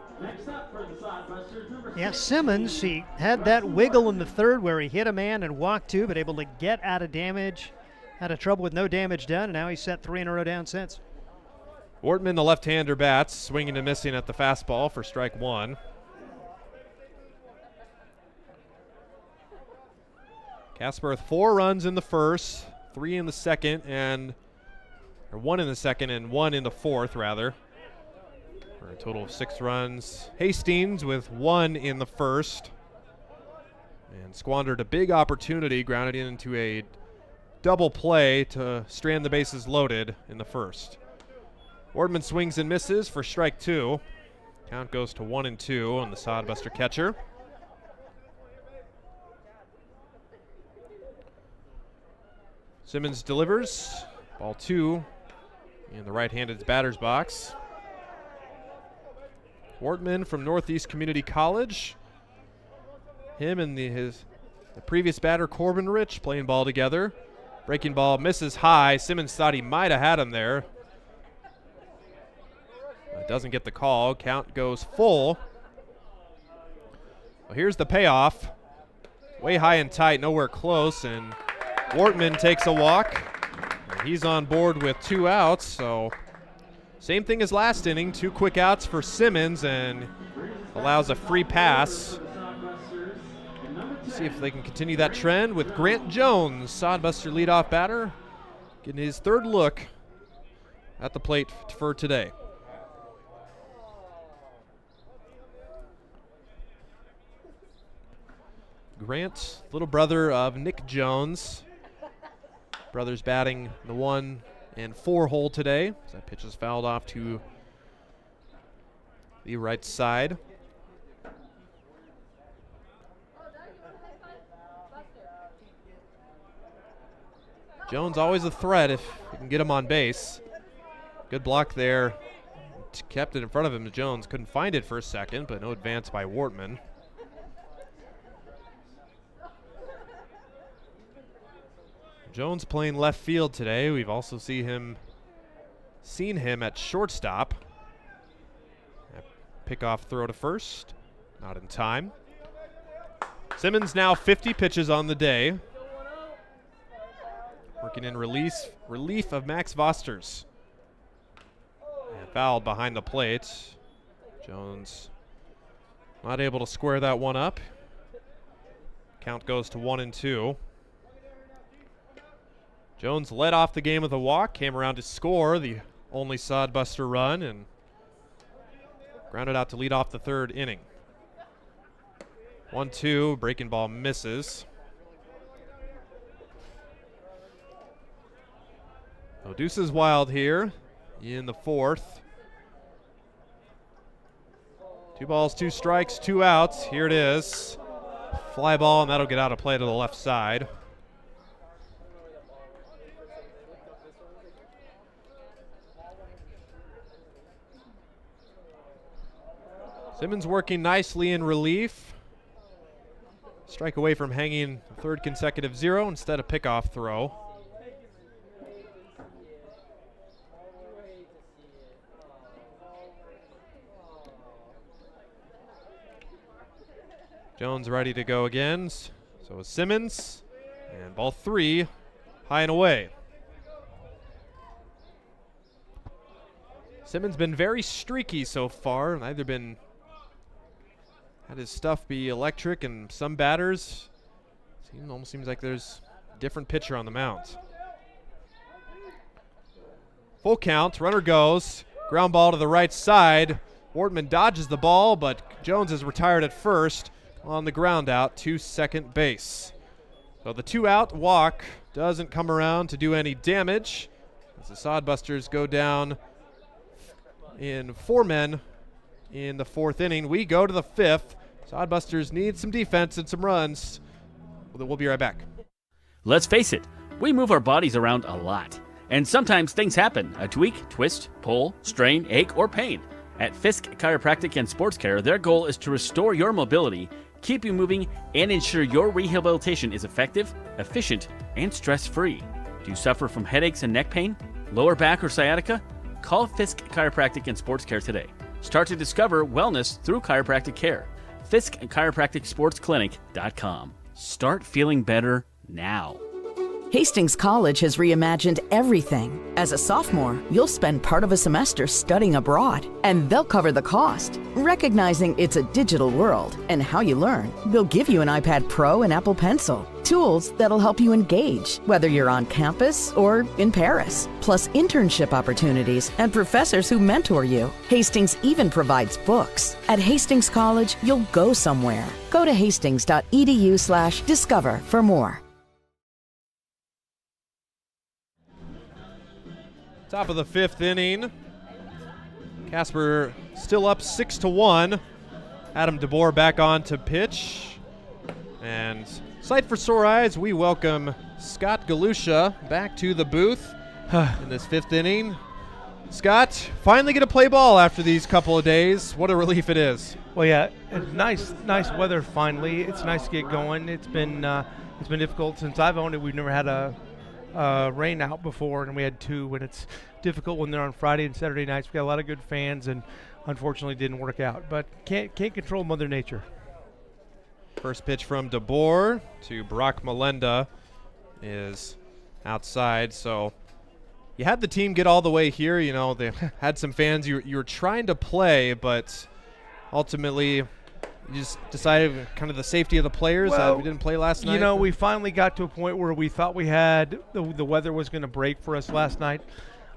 Yeah, Simmons, he had that wiggle in the third where he hit a man and walked 2, but able to get out of damage. Had a trouble with no damage done, and now he's set 3 in a row down since. Wortman, the left-hander, bats, swinging and missing at the fastball for strike 1. Casper with 4 runs in the first, 3 in the second, or 1 in the second and 1 in the fourth, rather. For a total of 6 runs. Hastings with 1 in the first. And squandered a big opportunity, grounded into a double play to strand the bases loaded in the first. Wortman swings and misses for strike 2. Count goes to 1-2 on the Sodbuster catcher. Simmons delivers. Ball 2 in the right-handed batter's box. Wortman from Northeast Community College. Him and the previous batter, Corbin Rich, playing ball together. Breaking ball misses high. Simmons thought he might have had him there. Doesn't get the call. Count goes full. Well, here's the payoff. Way high and tight, nowhere close, and Wortman takes a walk. He's on board with 2 outs, so same thing as last inning. 2 quick outs for Simmons, and allows a free pass See if they can continue that trend with Grant Jones, Sodbuster leadoff batter, getting his third look at the plate for today. Grant, little brother of Nick Jones. Brothers batting the 1 and 4 hole today. As that pitch is fouled off to the right side. Jones always a threat if you can get him on base. Good block there. Kept it in front of him. Jones couldn't find it for a second, but no advance by Wortman. Jones playing left field today. We've also seen him at shortstop. Pickoff throw to first. Not in time. Simmons now 50 pitches on the day. Working in relief of Max Vosters. And fouled behind the plate. Jones not able to square that one up. Count goes to 1-2. Jones led off the game with a walk, came around to score the only Sodbuster run, and grounded out to lead off the third inning. 1-2, breaking ball misses. So Deuce is wild here in the fourth. 2 balls, 2 strikes, 2 outs. Here it is. Fly ball, and that'll get out of play to the left side. Simmons working nicely in relief. Strike away from hanging a third consecutive 0, instead a pickoff throw. Jones ready to go again. So is Simmons. And ball 3, high and away. Simmons been very streaky so far. Either been had his stuff be electric, and some batters almost seems like there's a different pitcher on the mound. Full count, runner goes, ground ball to the right side. Wortman dodges the ball, but Jones is retired at first on the ground out to second base. So the 2-out walk doesn't come around to do any damage as the Sodbusters go down in 4 men in the 4th inning. We go to the 5th. Sodbusters need some defense and some runs. We'll be right back. Let's face it, we move our bodies around a lot. And sometimes things happen. A tweak, twist, pull, strain, ache, or pain. At Fisk Chiropractic and Sports Care, their goal is to restore your mobility, keep you moving, and ensure your rehabilitation is effective, efficient, and stress-free. Do you suffer from headaches and neck pain, lower back, or sciatica? Call Fisk Chiropractic and Sports Care today. Start to discover wellness through chiropractic care. Fisk Chiropractic Sports Clinic.com. Start feeling better now. Hastings College has reimagined everything. As a sophomore, you'll spend part of a semester studying abroad, and they'll cover the cost. Recognizing it's a digital world and how you learn, they'll give you an iPad Pro and Apple Pencil, tools that'll help you engage, whether you're on campus or in Paris, plus internship opportunities and professors who mentor you. Hastings even provides books. At Hastings College, you'll go somewhere. Go to hastings.edu/discover for more. Top of the 5th inning. Casper still up 6-1. Adam DeBoer back on to pitch. And sight for sore eyes, we welcome Scott Galusha back to the booth in this 5th inning. Scott, finally get to play ball after these couple of days. What a relief it is. Well, yeah, it's nice weather finally. It's nice to get going. It's been difficult since I've owned it. We've never had a rain out before, and we had 2, and it's difficult when they're on Friday and Saturday nights. We got a lot of good fans, and unfortunately didn't work out, but can't control Mother Nature. First pitch from DeBoer to Brock Melenda is outside. So you had the team get all the way here. You know, they had some fans you were trying to play, but ultimately You just decided kind of the safety of the players. Well, we didn't play last night. You know, we finally got to a point where we thought we had the weather was going to break for us last night.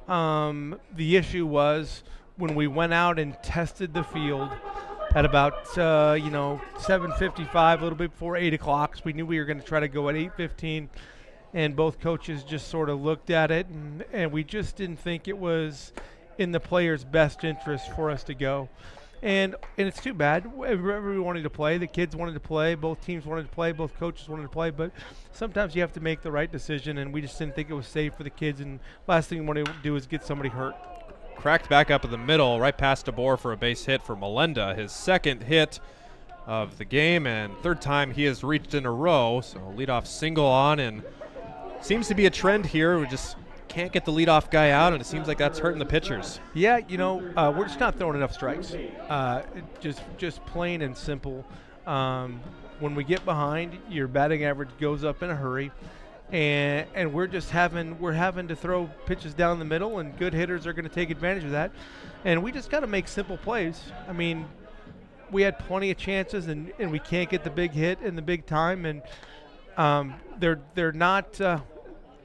The issue was when we went out and tested the field at about 7:55, a little bit before 8 o'clock. So we knew we were going to try to go at 8:15, and both coaches just sort of looked at it, and we just didn't think it was in the players' best interest for us to go. And it's too bad. Everybody wanted to play. The kids wanted to play. Both teams wanted to play. Both coaches wanted to play. But sometimes you have to make the right decision, and we just didn't think it was safe for the kids. And last thing you want to do is get somebody hurt. Cracked back up in the middle, right past DeBoer for a base hit for Molenda. His second hit of the game and third time he has reached in a row. So leadoff single on, and seems to be a trend here. We just can't get the leadoff guy out, and it seems like that's hurting the pitchers. Yeah, we're just not throwing enough strikes. Just plain and simple. When we get behind, your batting average goes up in a hurry, and we're having to throw pitches down the middle, and good hitters are going to take advantage of that. And we just got to make simple plays. I mean, we had plenty of chances, and we can't get the big hit in the big time, and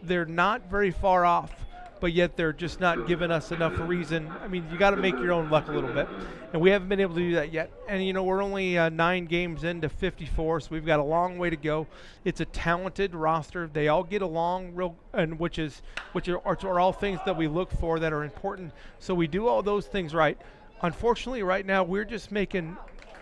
they're not very far off, but yet they're just not giving us enough reason. I mean, you got to make your own luck a little bit, and we haven't been able to do that yet. And we're only 9 games into 54, so we've got a long way to go. It's a talented roster; they all get along and which are all things that we look for that are important. So we do all those things right. Unfortunately, right now we're just making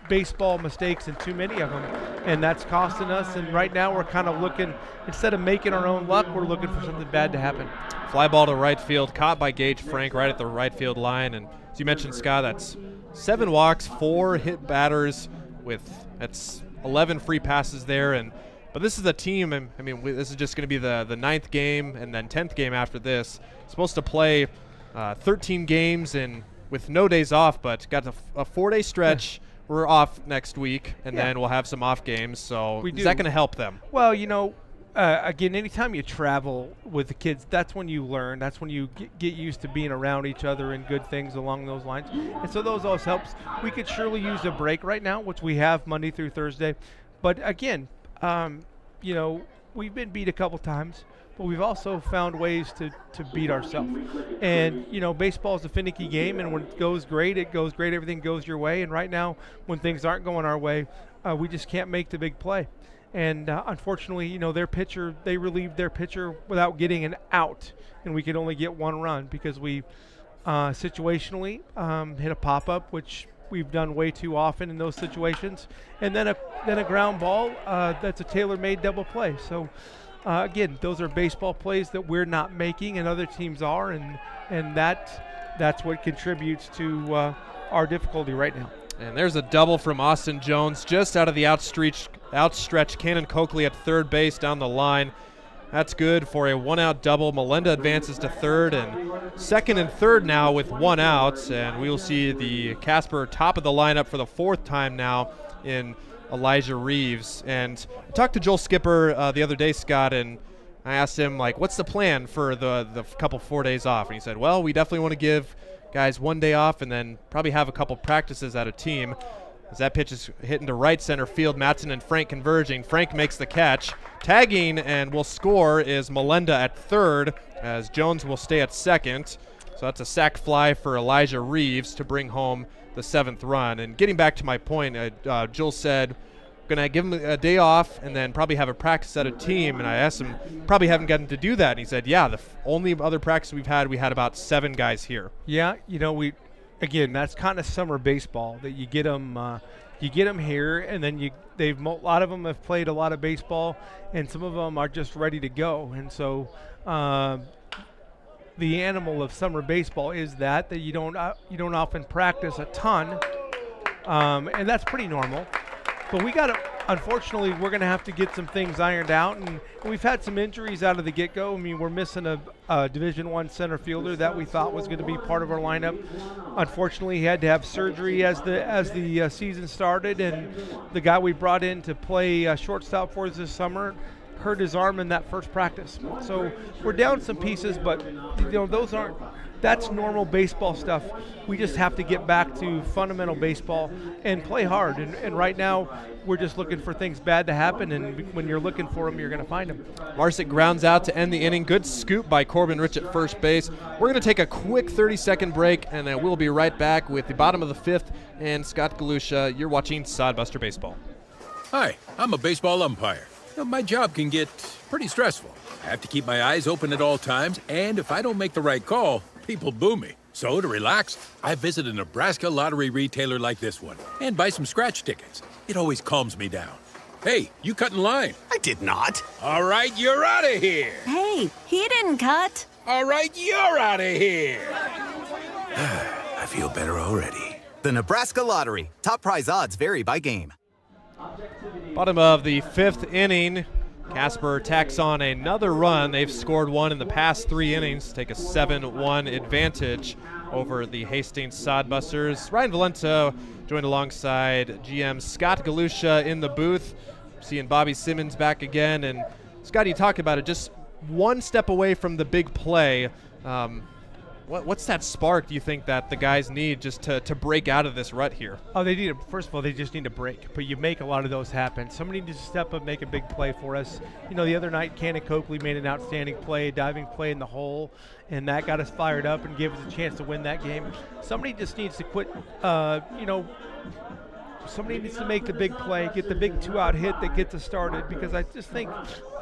baseball mistakes and too many of them, and that's costing us. And right now we're kind of looking, instead of making our own luck, we're looking for something bad to happen. Fly ball to right field, caught by Gage Frank right at the right field line. And as you mentioned, Scott, that's 7 walks, 4 hit batters that's 11 free passes there. But this is a team, I mean, this is just going to be the 9th game and then 10th game after this. Supposed to play 13 games and with no days off, but got a 4-day stretch. We're off next week, and then we'll have some off games. So is that going to help them? Well, again, anytime you travel with the kids, that's when you learn. That's when you get used to being around each other and good things along those lines. And so those always helps. We could surely use a break right now, which we have Monday through Thursday. But again, we've been beat a couple times, but we've also found ways to beat ourselves. And, baseball is a finicky game, and when it goes great, everything goes your way. And right now, when things aren't going our way, we just can't make the big play. And unfortunately, their pitcher, they relieved their pitcher without getting an out, and we could only get 1 run because we situationally hit a pop-up, which we've done way too often in those situations, and then a ground ball that's a tailor-made double play. So, again, those are baseball plays that we're not making and other teams are, and that's what contributes to our difficulty right now. And there's a double from Austin Jones just out of the outstretched Cannon Coakley at third base down the line. That's good for a 1-out double. Molenda advances to third, and second and third now with 1 out, and we will see the Casper top of the lineup for the 4th time now in Elijah Reeves. And I talked to Joel Skipper the other day, Scott, and I asked him, what's the plan for the couple 4 days off? And he said, well, we definitely want to give guys 1 day off and then probably have a couple practices at a team. As that pitch is hitting to right center field, Mattson and Frank converging. Frank makes the catch. Tagging and will score is Molenda at third, as Jones will stay at second. So that's a sac fly for Elijah Reeves to bring home the 7th run. And getting back to my point, Joel said, going to give him a day off and then probably have a practice at a team. And I asked him, probably haven't gotten to do that. And he said, yeah, the only other practice we had about 7 guys here. Yeah, again, that's kind of summer baseball that you get them here, and then a lot of them have played a lot of baseball, and some of them are just ready to go. And so the animal of summer baseball is that you don't often practice a ton, and that's pretty normal. But unfortunately, we're going to have to get some things ironed out, and we've had some injuries out of the get-go. I mean, we're missing a Division I center fielder that we thought was going to be part of our lineup. Unfortunately, he had to have surgery as the season started, and the guy we brought in to play shortstop for us this summer hurt his arm in that first practice. So we're down some pieces, but that's normal baseball stuff. We just have to get back to fundamental baseball and play hard. And right now, we're just looking for things bad to happen, and when you're looking for them, you're going to find them. Marsick grounds out to end the inning. Good scoop by Corbin Rich at first base. We're going to take a quick 30-second break, and then we'll be right back with the bottom of the fifth. And Scott Galusha, you're watching Sodbuster Baseball. Hi, I'm a baseball umpire. My job can get pretty stressful. I have to keep my eyes open at all times, and if I don't make the right call, people boo me. So to relax, I visit a Nebraska lottery retailer like this one and buy some scratch tickets. It always calms me down. Hey, you cut in line. I did not. All right, you're out of here. Hey, he didn't cut. All right, you're out of here. I feel better already. The Nebraska Lottery. Top prize odds vary by game. Bottom of the fifth inning. Casper tacks on another run. They've scored one in the past 3 innings, take a 7-1 advantage over the Hastings Sodbusters. Ryan Valenta joined alongside GM Scott Galusha in the booth. Seeing Bobby Simmons back again. And Scott, you talked about it, just one step away from the big play. What's that spark do you think that the guys need just to break out of this rut here? Oh, first of all, they just need a break. But you make a lot of those happen. Somebody needs to step up, make a big play for us. The other night, Cannon Coakley made an outstanding play, diving play in the hole, and that got us fired up and gave us a chance to win that game. Somebody just needs to quit, somebody needs to make the big play, get the big 2-out hit that gets us started, because I just think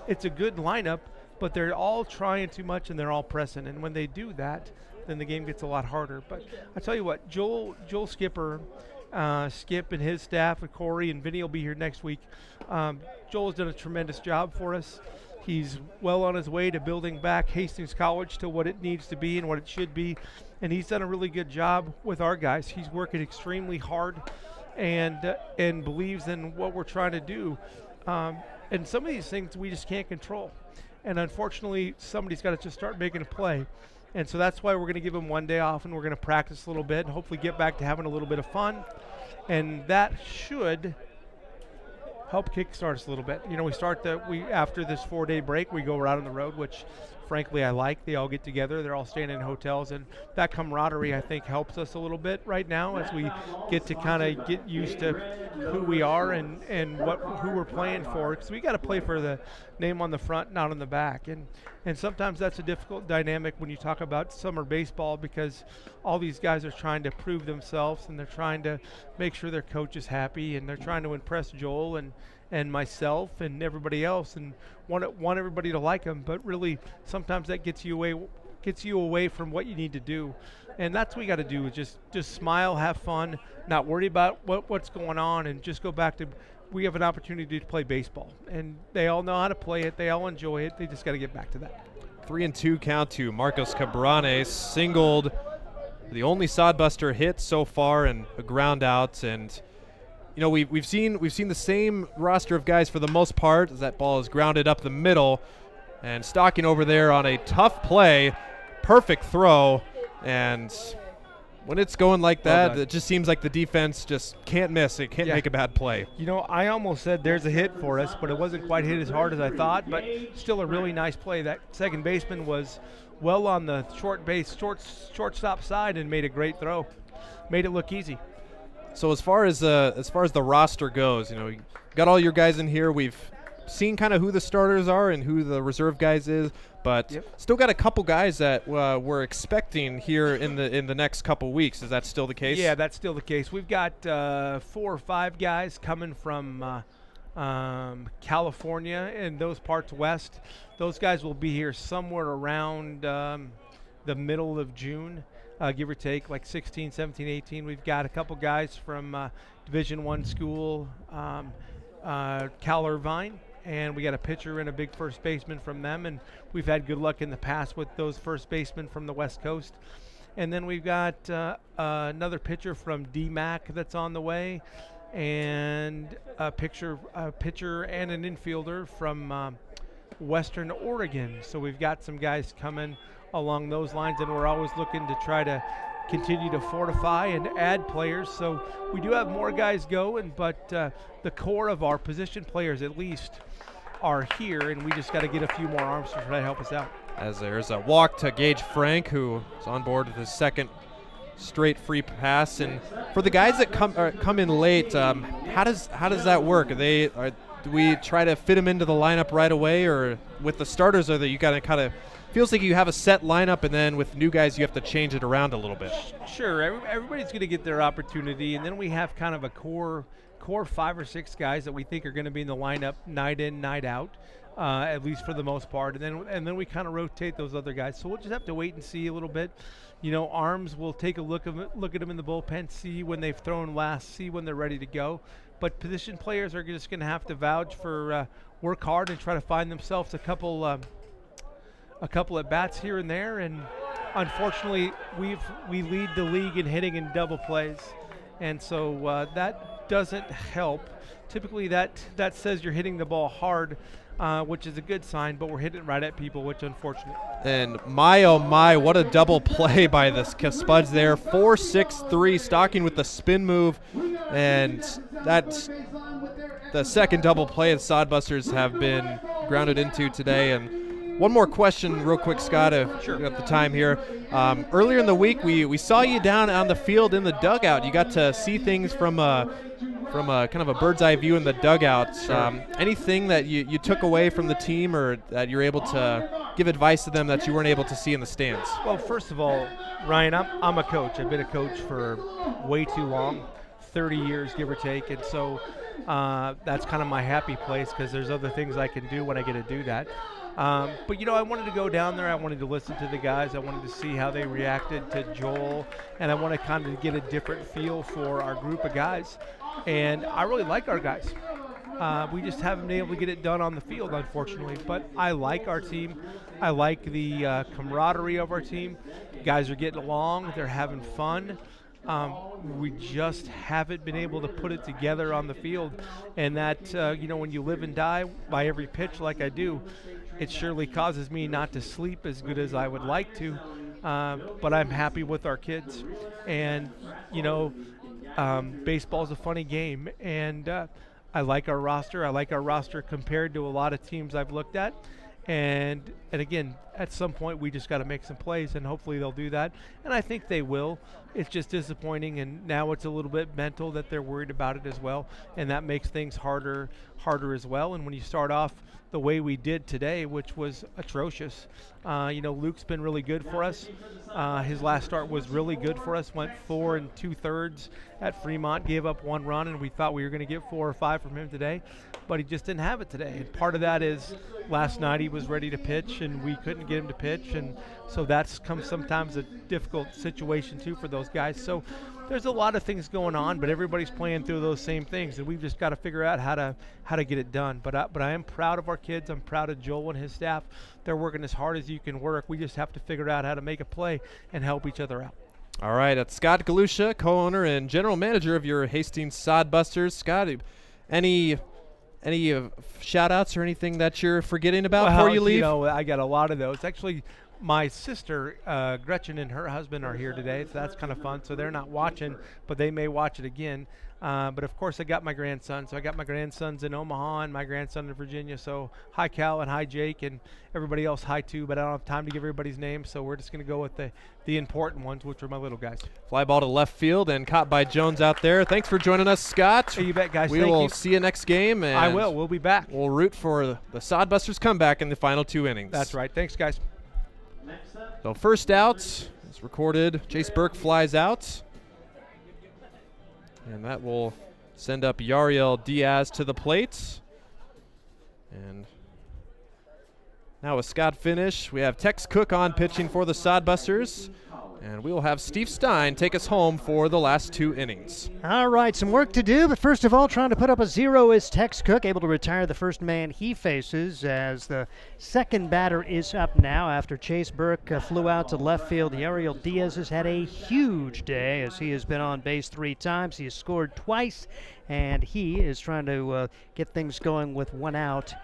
it's a good lineup, but they're all trying too much and they're all pressing. And when they do that, then the game gets a lot harder. But I tell you what, Joel Skipper, Skip and his staff, and Corey and Vinny will be here next week. Joel's done a tremendous job for us. He's well on his way to building back Hastings College to what it needs to be and what it should be. And he's done a really good job with our guys. He's working extremely hard and believes in what we're trying to do. And some of these things we just can't control. And unfortunately, somebody's got to just start making a play. And so that's why we're going to give them one day off, and we're going to practice a little bit and hopefully get back to having a little bit of fun. And that should help kickstart us a little bit. After this 4-day break, we go out on the road, which frankly I like. They all get together. They're all staying in hotels, and that camaraderie I think helps us a little bit right now as we get to kind of get used to who we are and who we're playing for, because we got to play for the name on the front, not on the back. And sometimes that's a difficult dynamic when you talk about summer baseball, because all these guys are trying to prove themselves, and they're trying to make sure their coach is happy, and they're trying to impress Joel and myself and everybody else, and want everybody to like them. But really, sometimes that gets you away from what you need to do. And that's what we got to do, is just smile, have fun, not worry about what's going on, and just go back to, we have an opportunity to play baseball. And they all know how to play it. They all enjoy it. They just got to get back to that. 3-2 count to Marcos Cabranes, singled, the only Sodbuster hit so far, and a ground out. And we've seen the same roster of guys for the most part, as that ball is grounded up the middle, and stalking over there on a tough play, perfect throw. And when it's going like that, it just seems like the defense just can't miss. It can't make a bad play. I almost said there's a hit for us, but it wasn't quite hit as hard as I thought, but still a really nice play. That second baseman was well on the shortstop side and made a great throw. Made it look easy. So as far as the roster goes, you got all your guys in here. We've seen kind of who the starters are and who the reserve guys is, but still got a couple guys that we're expecting here in the next couple weeks. Is that still the case? Yeah, that's still the case. We've got 4 or 5 guys coming from California and those parts west. Those guys will be here somewhere around the middle of June. Give or take, like 16, 17, 18. We've got a couple guys from Division I school, Cal Irvine, and we got a pitcher and a big first baseman from them, and we've had good luck in the past with those first basemen from the West Coast. And then we've got another pitcher from DMAC that's on the way, and a pitcher and an infielder from Western Oregon. So we've got some guys coming along those lines, and we're always looking to try to continue to fortify and add players. So we do have more guys going, but the core of our position players at least are here, and we just got to get a few more arms to try to help us out. as there's a walk to Gage Frank, who is on board with his second straight free pass. And for the guys that come in late, how does that work? Do we try to fit them into the lineup right away, or with the starters, or that you gotta kind of feels like you have a set lineup, and then with new guys you have to change it around a little bit? Sure, everybody's going to get their opportunity, and then we have kind of a core 5 or 6 guys that we think are going to be in the lineup night in, night out, at least for the most part, and then we kind of rotate those other guys. So we'll just have to wait and see a little bit. You know, arms, we'll take a look at them in the bullpen, see when they've thrown last, see when they're ready to go. But position players are just going to have to vouch for work hard and try to find themselves a couple at bats here and there, and unfortunately we lead the league in hitting in double plays, and so that doesn't help. Typically that says you're hitting the ball hard, which is a good sign, but we're hitting it right at people, which is unfortunate. And my oh my, what a double play by the Spuds there. 4-6-3, Stocking with the spin move, and that's the second double play the Sodbusters have been grounded into today. And one more question real quick, Scott, if you got the time here. Earlier in the week, we saw you down on the field in the dugout. You got to see things from a kind of a bird's eye view in the dugout. Anything that you took away from the team, or that you're able to give advice to them that you weren't able to see in the stands? Well, first of all, Ryan, I'm a coach. I've been a coach for way too long, 30 years, give or take, and so that's kind of my happy place, because there's other things I can do when I get to do that. But, you know, I wanted to go down there. I wanted to listen to the guys. I wanted to see how they reacted to Joel, and I want to kind of get a different feel for our group of guys. And I really like our guys. We just haven't been able to get it done on the field, unfortunately. But I like our team. I like the camaraderie of our team. Guys are getting along. They're having fun. We just haven't been able to put it together on the field. And that, you know, when you live and die by every pitch like I do, it surely causes me not to sleep as good as I would like to. But I'm happy with our kids. And, you know, baseball's a funny game. And I like our roster. I like our roster compared to a lot of teams I've looked at. And again, at some point we just got to make some plays, and hopefully they'll do that. And I think they will. It's just disappointing, and now it's a little bit mental that they're worried about it as well, and that makes things harder as well. And when you start off the way we did today, which was atrocious, you know, Luke's been really good for us. His last start was really good for us. Went 4 2/3 at Fremont, gave up 1 run, and we thought we were going to get 4 or 5 from him today, but he just didn't have it today. And part of that is last night he was ready to pitch, and we couldn't get him to pitch, and so that's sometimes a difficult situation too for those guys. So there's a lot of things going on, but everybody's playing through those same things, and we've just got to figure out how to get it done. But I am proud of our kids. I'm proud of Joel and his staff. They're working as hard as you can work. We just have to figure out how to make a play and help each other out. All right, that's Scott Galusha, co-owner and general manager of your Hastings Sodbusters. Scott, any shout-outs or anything that you're forgetting about before you leave? You know, I got a lot of those. Actually, my sister, Gretchen, and her husband are here today, so that's kind of fun. So they're not watching, but they may watch it again. But, of course, I got my grandson. So I got my grandsons in Omaha and my grandson in Virginia. So hi, Cal, and hi, Jake, and everybody else hi, too. But I don't have time to give everybody's names, so we're just going to go with the important ones, which are my little guys. Fly ball to left field and caught by Jones out there. Thanks for joining us, Scott. Hey, you bet, guys. We will see you next game. And I will. We'll be back. We'll root for the Sodbusters comeback in the final 2 innings. That's right. Thanks, guys. So first out is recorded. Chase Burke flies out. And that will send up Yariel Diaz to the plate. And now with Scott finish, we have Tex Cook on pitching for the Sodbusters. And we will have Steve Stein take us home for the last 2 innings. All right, some work to do, but first of all, trying to put up a 0 is Tex Cook, able to retire the first man he faces as the second batter is up now after Chase Burke flew out to left field. Yariel Diaz has had a huge day as he has been on base 3 times. He has scored twice, and he is trying to get things going with 1 out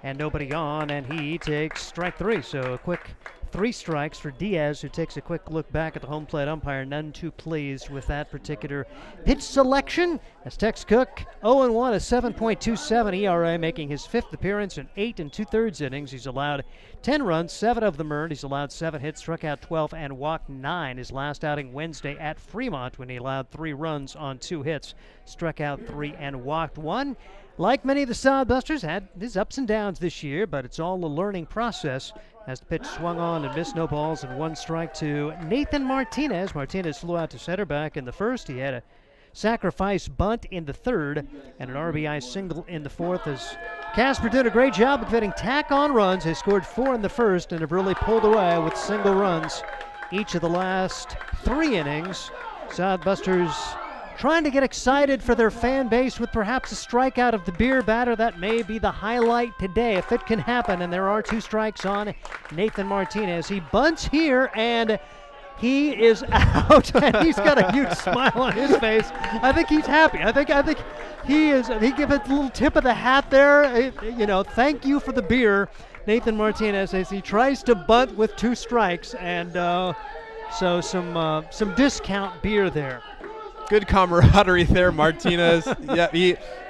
and nobody on, and he takes strike 3. So a quick 3 strikes for Diaz, who takes a quick look back at the home plate umpire. None too pleased with that particular pitch selection. As Tex Cook, 0-1, a 7.27 ERA, making his 5th appearance in 8 2/3 innings. He's allowed 10 runs, 7 of them earned. He's allowed 7 hits, struck out 12, and walked 9. His last outing Wednesday at Fremont, when he allowed 3 runs on 2 hits, struck out 3, and walked 1. Like many of the Sodbusters, had his ups and downs this year, but it's all a learning process. As the pitch swung on and missed, no balls, and 1 strike to Nathan Martinez. Martinez flew out to center back in the first. He had a sacrifice bunt in the third and an RBI single in the fourth. As Casper did a great job of getting tack-on runs. They scored 4 in the first and have really pulled away with single runs each of the last 3 innings. Sodbusters trying to get excited for their fan base with perhaps a strikeout of the beer batter. That may be the highlight today if it can happen, and there are 2 strikes on Nathan Martinez. He bunts here, and he is out, and he's got a huge smile on his face. I think he's happy. I think he is. He gave a little tip of the hat there. Thank you for the beer, Nathan Martinez, as he tries to bunt with 2 strikes, and so some discount beer there. Good camaraderie there, Martinez. Yeah,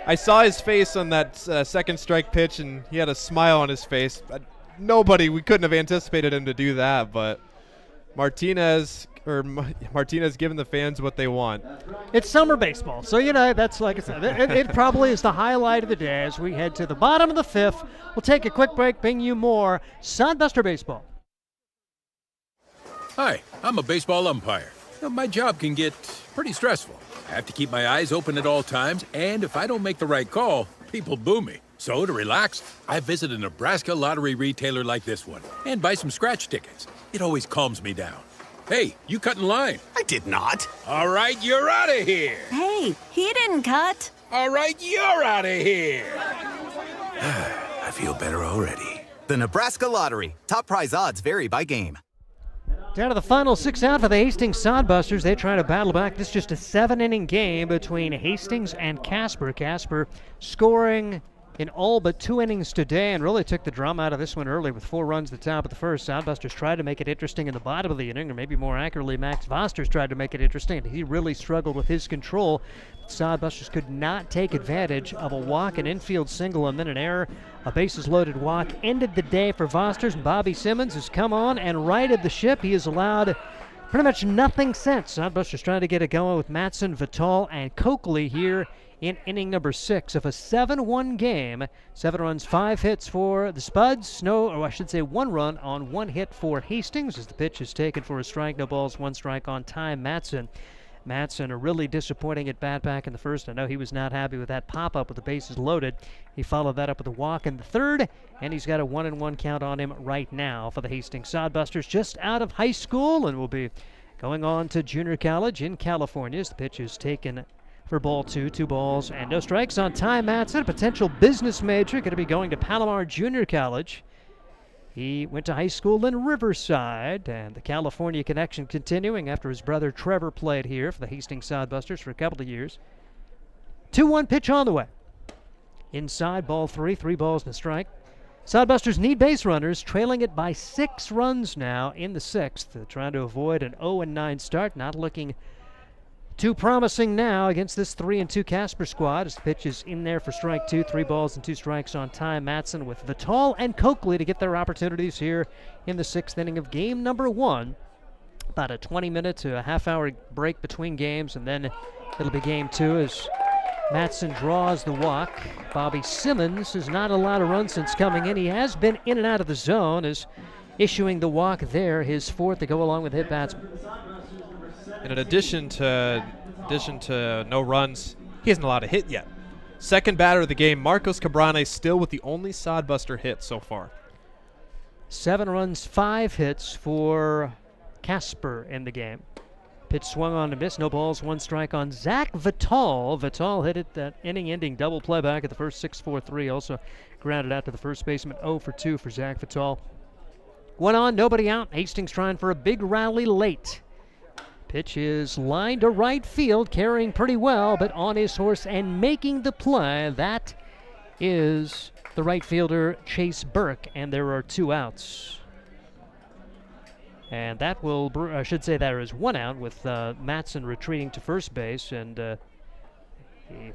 I saw his face on that second strike pitch, and he had a smile on his face. We couldn't have anticipated him to do that, but Martinez giving the fans what they want. It's summer baseball, so that's, like I said, it probably is the highlight of the day. As we head to the bottom of the 5th, we'll take a quick break, bring you more Sodbuster Baseball. Hi, I'm a baseball umpire. My job can get pretty stressful. I have to keep my eyes open at all times, and if I don't make the right call, people boo me. So to relax, I visit a Nebraska lottery retailer like this one and buy some scratch tickets. It always calms me down. Hey, you cut in line. I did not. All right, you're out of here. Hey, he didn't cut. All right, you're out of here. I feel better already. The Nebraska Lottery. Top prize odds vary by game. Down to the final 6 out for the Hastings Sodbusters. They try to battle back. This is just a 7-inning game between Hastings and Casper. Casper scoring in all but 2 innings today and really took the drama out of this one early with 4 runs at the top of the first. Sodbusters tried to make it interesting in the bottom of the inning, or maybe more accurately, Max Vosters tried to make it interesting, and he really struggled with his control. Sodbusters could not take advantage of a walk, an infield single, and then an error. A bases-loaded walk ended the day for Vosters, and Bobby Simmons has come on and righted the ship. He has allowed pretty much nothing since. Sodbusters trying to get it going with Matson, Vital, and Coakley here in inning number 6 of a 7-1 game. 7 runs, 5 hits for the Spuds. 1 run on 1 hit for Hastings as the pitch is taken for a strike. No balls, 1 strike on Ty Matson. Matson, a really disappointing at bat back in the first. I know he was not happy with that pop-up with the bases loaded. He followed that up with a walk in the third, and he's got a 1-1 count on him right now for the Hastings Sodbusters, just out of high school and will be going on to junior college in California as the pitch is taken for ball 2, 2 balls and no strikes on Ty Matson, a potential business major, going to be going to Palomar Junior College. He went to high school in Riverside, and the California connection continuing after his brother Trevor played here for the Hastings Sodbusters for a couple of years. 2-1 pitch on the way. Inside, ball 3, 3 balls and a strike. Sodbusters need base runners, trailing it by 6 runs now in the 6th, trying to avoid an 0-9 start, not looking too promising now against this 3-2 Casper squad as the pitch is in there for strike 2, 3 balls and 2 strikes on Ty Matson with Vital and Coakley to get their opportunities here in the 6th inning of game number 1. About a 20-minute to a half-hour break between games, and then it'll be game 2 as Matson draws the walk. Bobby Simmons has not allowed a run since coming in. He has been in and out of the zone, is issuing the walk there, his 4th to go along with hit batsman. And in addition to no runs, he hasn't allowed a hit yet. Second batter of the game, Marcos Cabrane, still with the only Sodbuster hit so far. 7 runs, 5 hits for Casper in the game. Pitch swung on to miss, no balls, 1 strike on Zach Vital. Vital hit it that inning-ending double play back at the first 6-4-3. Also grounded out to the first baseman, 0 for 2 for Zach Vital. 1 on, nobody out. Hastings trying for a big rally late. Pitch is lined to right field, carrying pretty well, but on his horse and making the play. That is the right fielder, Chase Burke, and there are 2 outs. And that will, I should say, there is one out with Matson retreating to first base. And the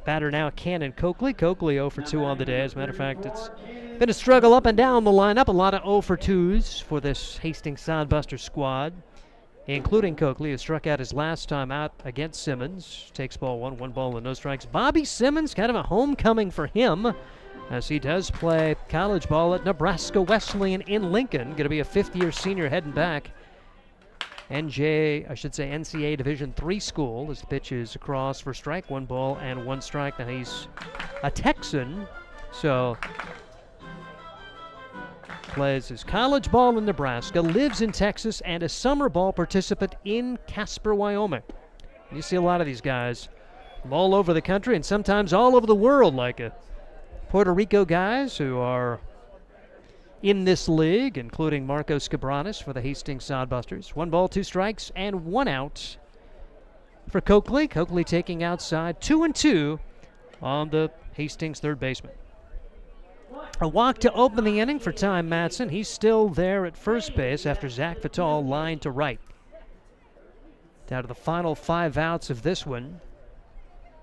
batter now, Cannon Coakley. Coakley 0 for 2 on the day. As a matter of fact, it's been a struggle up and down the lineup. A lot of 0 for 2s for this Hastings Sodbuster squad, including Coakley, who struck out his last time out against Simmons. Takes ball 1 ball and no strikes. Bobby Simmons, kind of a homecoming for him, as he does play college ball at Nebraska Wesleyan in Lincoln. Going to be a fifth-year senior heading back. NCAA Division III school, as the pitch is across for strike. 1 ball and 1 strike. Now he's a Texan, so plays his college ball in Nebraska, lives in Texas, and a summer ball participant in Casper, Wyoming. You see a lot of these guys from all over the country and sometimes all over the world, like Puerto Rico guys who are in this league, including Marcos Cabranes for the Hastings Sodbusters. 1 ball, 2 strikes, and 1 out for Coakley. Coakley taking outside, 2-2 on the Hastings third baseman. A walk to open the inning for Ty Matson. He's still there at first base after Zach Vital lined to right. Down to the final 5 outs of this one.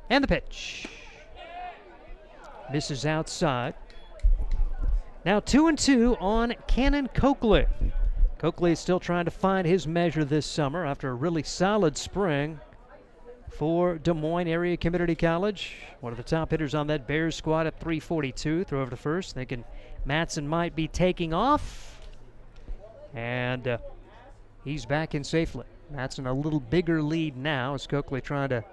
And the pitch. Misses outside. Now 2-2 on Cannon Coakley. Coakley is still trying to find his measure this summer after a really solid spring for Des Moines Area Community College. One of the top hitters on that Bears squad at .342. Throw over to first, thinking Matson might be taking off. And he's back in safely. Matson a little bigger lead now as Coakley trying to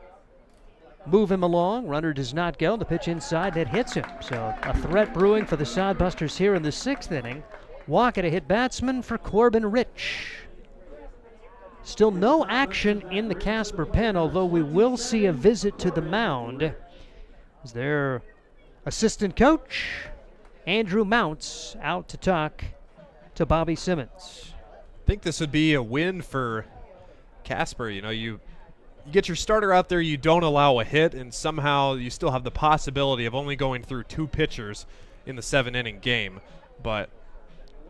move him along. Runner does not go. The pitch inside that hits him. So a threat brewing for the Sodbusters here in the 6th inning. Walk at a hit batsman for Corbin Rich. Still no action in the Casper pen, although we will see a visit to the mound as their assistant coach, Andrew Mounts, out to talk to Bobby Simmons. I think this would be a win for Casper. You know, you get your starter out there, you don't allow a hit, and somehow you still have the possibility of only going through 2 pitchers in the 7-inning game. But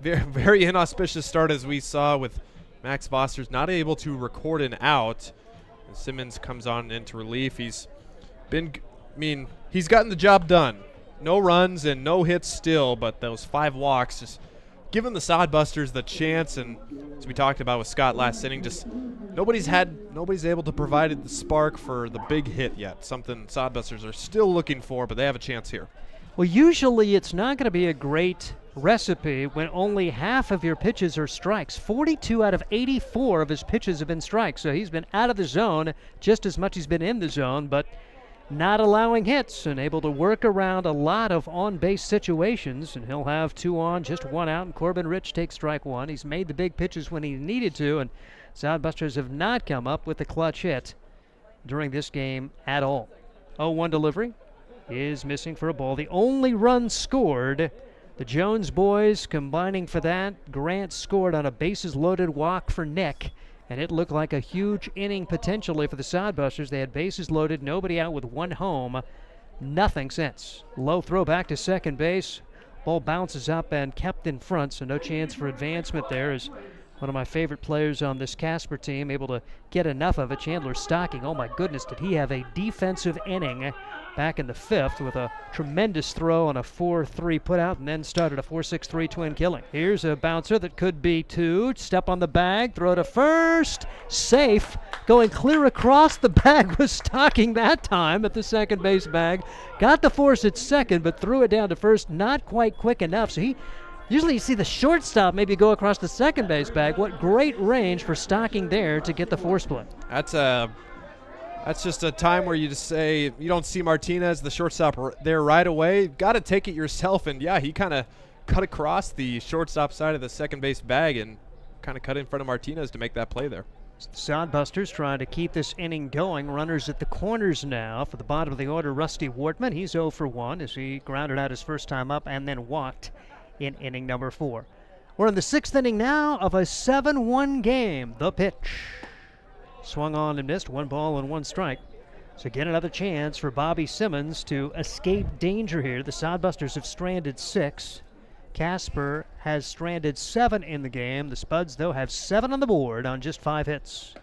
very, very inauspicious start, as we saw with Max Foster's not able to record an out. And Simmons comes on into relief. He's gotten the job done. No runs and no hits still, but those 5 walks just giving the Sodbusters the chance. And as we talked about with Scott last inning, just nobody's able to provide the spark for the big hit yet. Something Sodbusters are still looking for, but they have a chance here. Well, usually it's not going to be a great recipe when only half of your pitches are strikes. 42 out of 84 of his pitches have been strikes, so he's been out of the zone just as much as he's been in the zone, but not allowing hits and able to work around a lot of on-base situations, and he'll have 2 on, just 1 out, and Corbin Rich takes strike 1. He's made the big pitches when he needed to, and Sodbusters have not come up with a clutch hit during this game at all. 0-1 delivery is missing for a ball. The only run scored, the Jones boys combining for that. Grant scored on a bases-loaded walk for Nick, and it looked like a huge inning potentially for the Sodbusters. They had bases loaded, nobody out with 1 home, nothing since. Low throw back to second base. Ball bounces up and kept in front, so no chance for advancement there, as one of my favorite players on this Casper team able to get enough of it. Chandler Stocking, oh my goodness, did he have a defensive inning back in the 5th with a tremendous throw on a 4-3 putout, and then started a 4-6-3 twin killing. Here's a bouncer that could be 2. Step on the bag, throw to first, safe. Going clear across the bag was Stocking that time at the second base bag. Got the force at second, but threw it down to first, not quite quick enough. So usually you see the shortstop maybe go across the second base bag. What great range for Stocking there to get the force play. That's just a time where you just say, you don't see Martinez, the shortstop, there right away. Got to take it yourself. And, yeah, he kind of cut across the shortstop side of the second base bag and kind of cut in front of Martinez to make that play there. Sodbusters trying to keep this inning going. Runners at the corners now for the bottom of the order. Rusty Wortman, he's 0 for 1 as he grounded out his first time up and then walked in inning number 4. We're in the 6th inning now of a 7-1 game. The pitch. Swung on and missed. 1 ball and 1 strike. So again, another chance for Bobby Simmons to escape danger here. The Sodbusters have stranded 6. Casper has stranded 7 in the game. The Spuds, though, have 7 on the board on just 5 hits.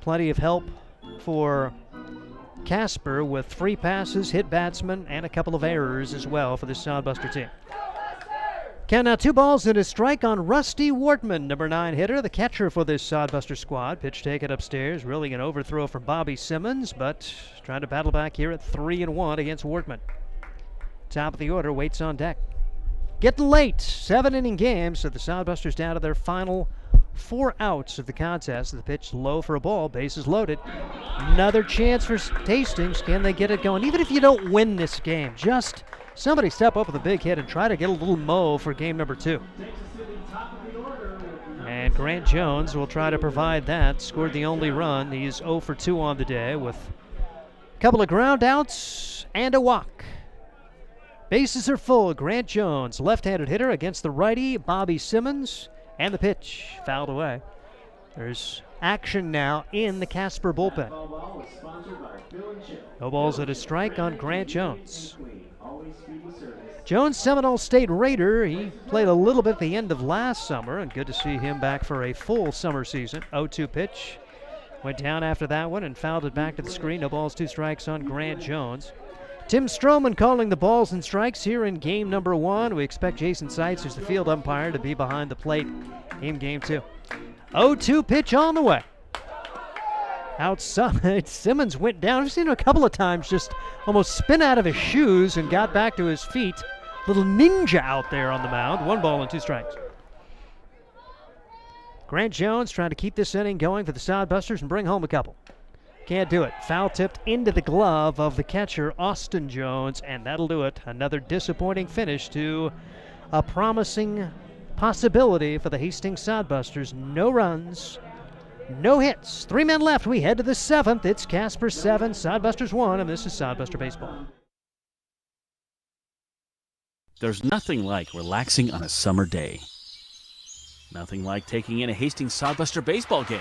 Plenty of help for Casper with 3 passes, hit batsman, and a couple of errors as well for the Sodbuster team. Count now 2 balls and a strike on Rusty Wortman, number 9 hitter, the catcher for this Sodbuster squad. Pitch taken upstairs, really an overthrow from Bobby Simmons, but trying to battle back here at 3-1 against Wortman. Top of the order waits on deck. Getting late, 7-inning game, so the Sodbusters down to their final 4 outs of the contest. The pitch low for a ball, bases loaded. Another chance for Hastings. Can they get it going? Even if you don't win this game, just somebody step up with a big hit and try to get a little mo for game number 2. And Grant Jones will try to provide that. Scored the only run. He's 0 for 2 on the day with a couple of ground outs and a walk. Bases are full. Grant Jones, left-handed hitter against the righty Bobby Simmons, and the pitch fouled away. There's action now in the Casper bullpen. No balls at a strike on Grant Jones. Jones, Seminole State Raider. He played a little bit at the end of last summer, and good to see him back for a full summer season. 0-2 pitch. Went down after that one and fouled it back to the screen. No balls, 2 strikes on Grant Jones. Tim Stroman calling the balls and strikes here in game number 1. We expect Jason Seitz, who's the field umpire, to be behind the plate in game 2. 0-2 pitch on the way. Outside, Simmons went down. I've seen him a couple of times just almost spin out of his shoes and got back to his feet. Little ninja out there on the mound. 1 ball and 2 strikes. Grant Jones trying to keep this inning going for the Sodbusters and bring home a couple. Can't do it. Foul tipped into the glove of the catcher, Austin Jones, and that'll do it. Another disappointing finish to a promising possibility for the Hastings Sodbusters. No runs, no hits. 3 men left. We head to the 7th. It's Casper 7, Sodbusters 1, and this is Sodbuster Baseball. There's nothing like relaxing on a summer day. Nothing like taking in a Hastings Sodbuster baseball game.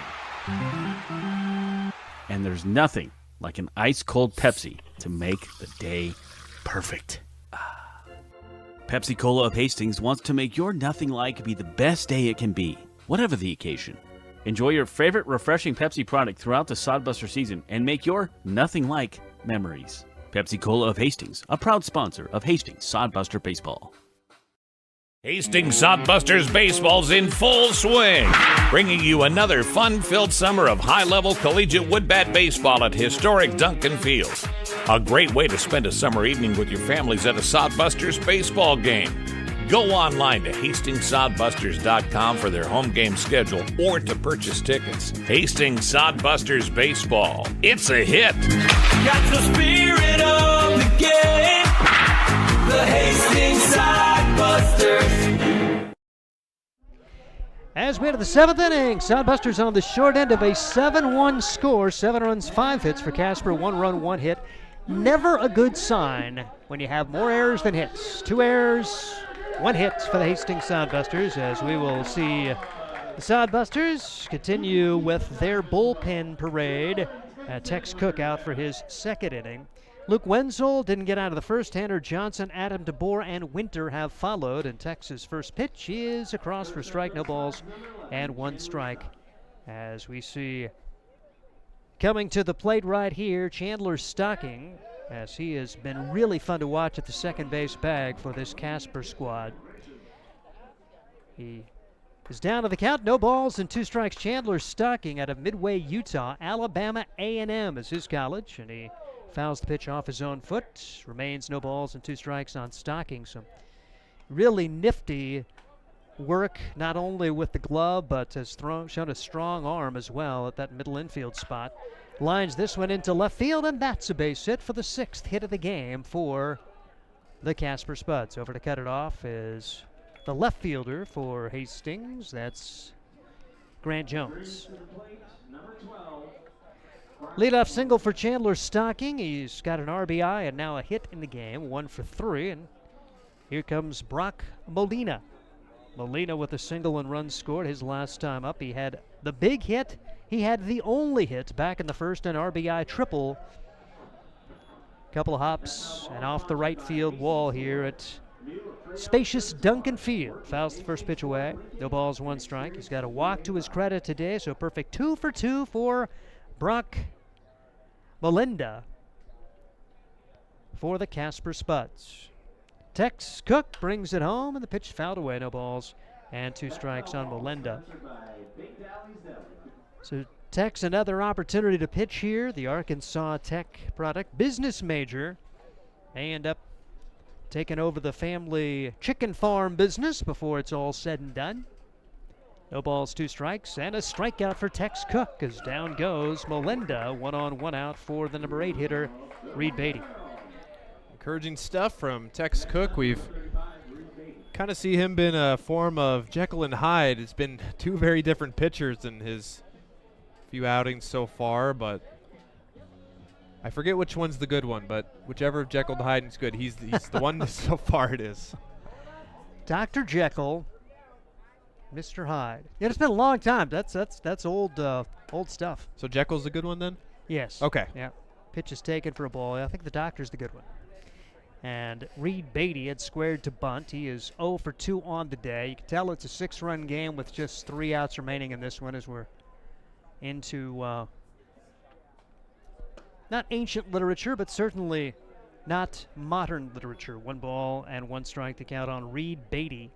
And there's nothing like an ice-cold Pepsi to make the day perfect. Pepsi Cola of Hastings wants to make your nothing like be the best day it can be, whatever the occasion. Enjoy your favorite refreshing Pepsi product throughout the Sodbuster season and make your nothing like memories. Pepsi Cola of Hastings, a proud sponsor of Hastings Sodbuster Baseball. Hastings Sodbusters Baseball's in full swing, bringing you another fun-filled summer of high-level collegiate woodbat baseball at historic Duncan Field. A great way to spend a summer evening with your families at a Sodbusters baseball game. Go online to HastingsSodbusters.com for their home game schedule or to purchase tickets. Hastings Sodbusters Baseball. It's a hit. Got the spirit of the game. The Hastings Sodbusters. As we enter the 7th inning, Sodbusters on the short end of a 7-1 score. 7 runs, 5 hits for Casper. 1 run, 1 hit. Never a good sign when you have more errors than hits. 2 errors, 1 hit for the Hastings Sodbusters, as we will see the Sodbusters continue with their bullpen parade. Tex Cook out for his 2nd inning. Luke Wenzel didn't get out of the first. Tanner Johnson, Adam DeBoer, and Winter have followed. And Tex's first pitch is across for strike. No balls and 1 strike. As we see coming to the plate right here, Chandler Stocking, as he has been really fun to watch at the second base bag for this Casper squad. He is down to the count. No balls and 2 strikes. Chandler Stocking out of Midway, Utah. Alabama A&M is his college, and he fouls the pitch off his own foot. Remains no balls and 2 strikes on Stocking. Some really nifty work, not only with the glove, but has shown a strong arm as well at that middle infield spot. Lines this one into left field, and that's a base hit for the 6th hit of the game for the Casper Spuds. Over to cut it off is the left fielder for Hastings. That's Grant Jones. Leadoff single for Chandler Stocking. He's got an RBI and now a hit in the game, 1 for 3. And here comes Brock Molina. Molina with a single and run scored his last time up. He had the big hit. He had the only hit back in the first, an RBI triple. Couple of hops and off the right field wall here at spacious Duncan Field. Fouls the first pitch away. No balls, one strike. He's got a walk to his credit today, so perfect 2 for 2 for Brock Melinda for the Casper Spuds. Tex Cook brings it home, and the pitch fouled away. No balls and 2 strikes on Melinda. So Tex, another opportunity to pitch here. The Arkansas Tech product, business major, may end up taking over the family chicken farm business before it's all said and done. No balls, 2 strikes, and a strikeout for Tex Cook as down goes Melinda. 1 on, 1 out for the number 8 hitter, Reed Beatty. Encouraging stuff from Tex Cook. We've kind of see him been a form of Jekyll and Hyde. It's been 2 very different pitchers in his few outings so far, but I forget which one's the good one, but whichever Jekyll and Hyde is good, he's the one so far it is. Dr. Jekyll, Mr. Hyde. Yeah, it's been a long time. That's old stuff. So Jekyll's the good one then? Yes. Okay. Yeah. Pitch is taken for a ball. I think the Doctor's the good one. And Reed Beatty had squared to bunt. He is 0 for 2 on the day. You can tell it's a 6-run game with just 3 outs remaining in this one as we're into not ancient literature, but certainly not modern literature. 1 ball and 1 strike to count on Reed Beatty.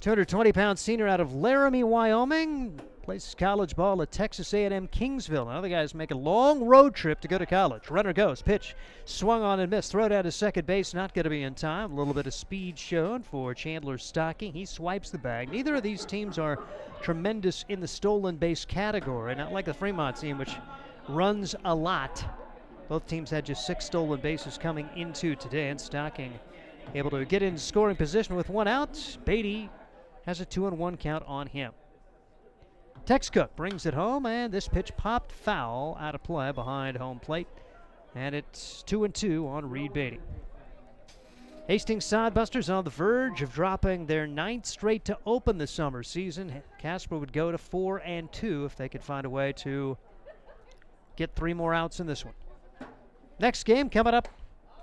220-pound senior out of Laramie, Wyoming. Plays college ball at Texas A&M Kingsville. Now the guys make a long road trip to go to college. Runner goes. Pitch swung on and missed. Throw down to second base. Not going to be in time. A little bit of speed shown for Chandler Stocking. He swipes the bag. Neither of these teams are tremendous in the stolen base category. Not like the Fremont team, which runs a lot. Both teams had just 6 stolen bases coming into today. And Stocking able to get in scoring position with 1 out. Beatty has a 2-1 count on him. Tex Cook brings it home, and this pitch popped foul out of play behind home plate. And it's 2-2 on Reed Beatty. Hastings Sodbusters on the verge of dropping their 9th straight to open the summer season. Casper would go to 4-2 if they could find a way to get 3 more outs in this one. Next game coming up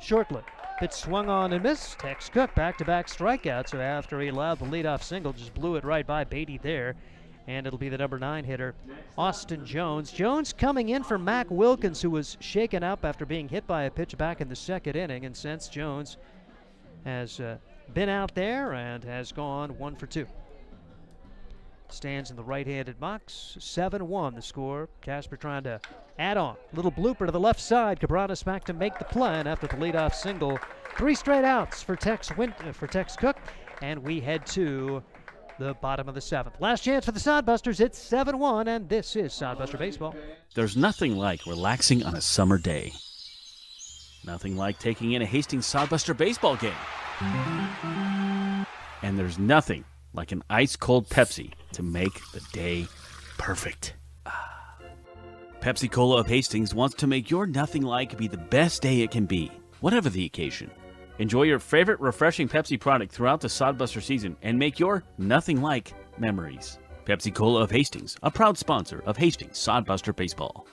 shortly. Pitch swung on and missed. Tex Cook back-to-back strikeouts. So after he allowed the leadoff single, just blew it right by Beatty there. And it'll be the number 9 hitter, Austin Jones. Jones coming in for Mac Wilkins, who was shaken up after being hit by a pitch back in the 2nd inning. And since Jones has been out there and has gone 1 for 2. Stands in the right-handed box. 7-1 the score. Casper trying to add on. Little blooper to the left side. Cabranes back to make the play, and after the leadoff single, 3 straight outs for Tex Cook. And we head to the bottom of the 7th. Last chance for the Sodbusters. It's 7-1, and this is Sodbuster Baseball. There's nothing like relaxing on a summer day. Nothing like taking in a Hastings Sodbuster baseball game. And there's nothing like an ice-cold Pepsi to make the day perfect. Pepsi Cola of Hastings wants to make your nothing like be the best day it can be, whatever the occasion. Enjoy your favorite refreshing Pepsi product throughout the Sodbuster season and make your nothing like memories. Pepsi Cola of Hastings, a proud sponsor of Hastings Sodbuster Baseball.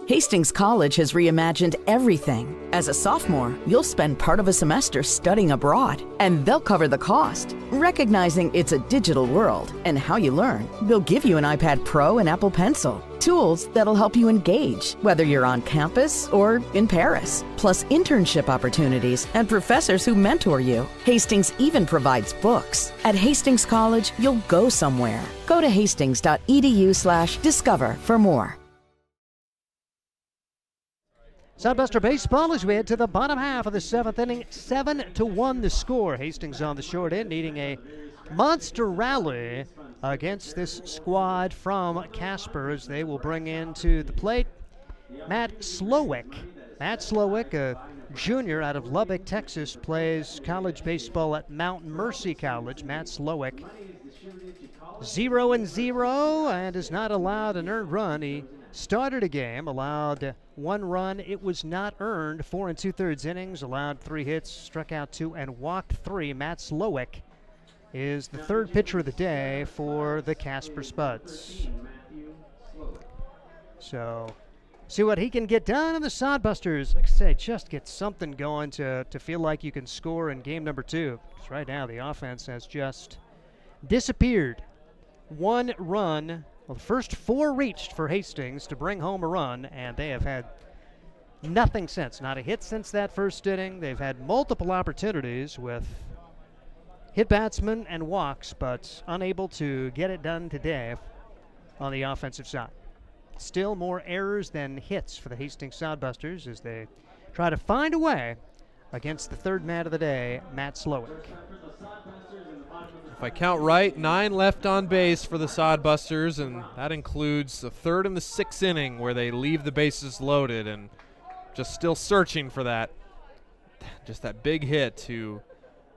Hastings College has reimagined everything. As a sophomore, you'll spend part of a semester studying abroad, and they'll cover the cost. Recognizing it's a digital world and how you learn, they'll give you an iPad Pro and Apple Pencil, tools that'll help you engage, whether you're on campus or in Paris, plus internship opportunities and professors who mentor you. Hastings even provides books. At Hastings College, you'll go somewhere. Go to hastings.edu/discover for more. Sodbuster Baseball as we head to the bottom half of the 7th inning. 7-1 the score. Hastings on the short end needing a monster rally against this squad from Casper as they will bring into the plate Matt Slowick. Matt Slowick, a junior out of Lubbock, Texas, plays college baseball at Mount Mercy College. Matt Slowick 0-0 and is not allowed an earned run. He started a game, allowed 1 run. It was not earned. 4 2/3 innings, allowed 3 hits, struck out 2, and walked 3. Matt Slowick is the 3rd pitcher of the day for the Casper Spuds. So See what he can get done in the Sodbusters. Like I say, just get something going to feel like you can score in game number 2. Because right now the offense has just disappeared. 1 run. Well, the first 4 reached for Hastings to bring home a run, and they have had nothing since. Not a hit since that first inning. They've had multiple opportunities with hit batsmen and walks, but unable to get it done today on the offensive side. Still more errors than hits for the Hastings Sodbusters as they try to find a way against the third man of the day, Matt Slowick. If I count right, 9 left on base for the Sodbusters, and that includes the 3rd and the 6th inning where they leave the bases loaded and just still searching for that, just that big hit to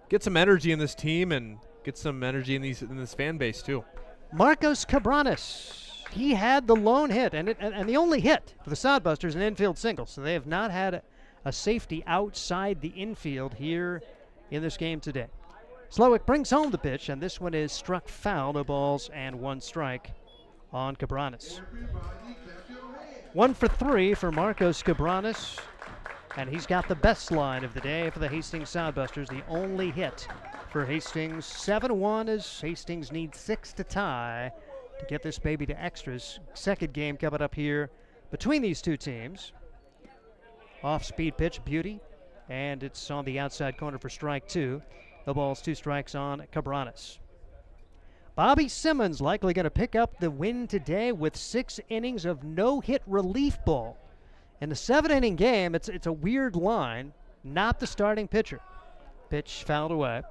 get some energy in this team and get some energy in this fan base too. Marcos Cabranes. He had the lone hit, and the only hit for the Sodbusters, an infield single. So they have not had a safety outside the infield here in this game today. Slowick brings home the pitch, and this one is struck foul. No balls and 1 strike on Cabranes. 1 for 3 for Marcos Cabranes, and he's got the best line of the day for the Hastings Sodbusters. The only hit for Hastings. 7-1 as Hastings needs 6 to tie to get this baby to extras. Second game coming up here between these two teams. Off-speed pitch, beauty, and it's on the outside corner for strike 2. No balls, 2 strikes on Cabranes. Bobby Simmons likely going to pick up the win today with 6 innings of no-hit relief ball. In the 7-inning game, it's a weird line, not the starting pitcher. Pitch fouled away.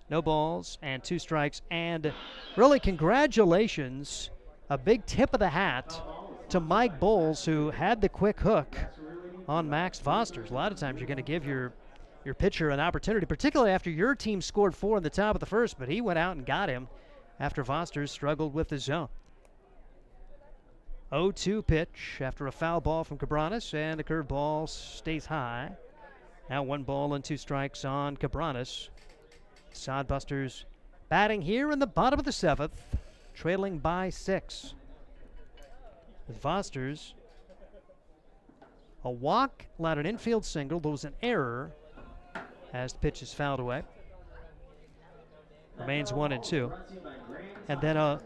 No balls and 2 strikes, and really congratulations, a big tip of the hat to Mike Bowles, who had the quick hook on Max Fosters. A lot of times you're going to give your pitcher an opportunity, particularly after your team scored 4 in the top of the first, but he went out and got him after Fosters struggled with the zone. 0-2 pitch after a foul ball from Cabranes, and the curveball stays high. Now 1 ball and 2 strikes on Cabranes. Sodbusters batting here in the bottom of the 7th, trailing by 6. With Fosters, a walk allowed an infield single. There was an error as the pitch is fouled away. Remains 1-2. And then a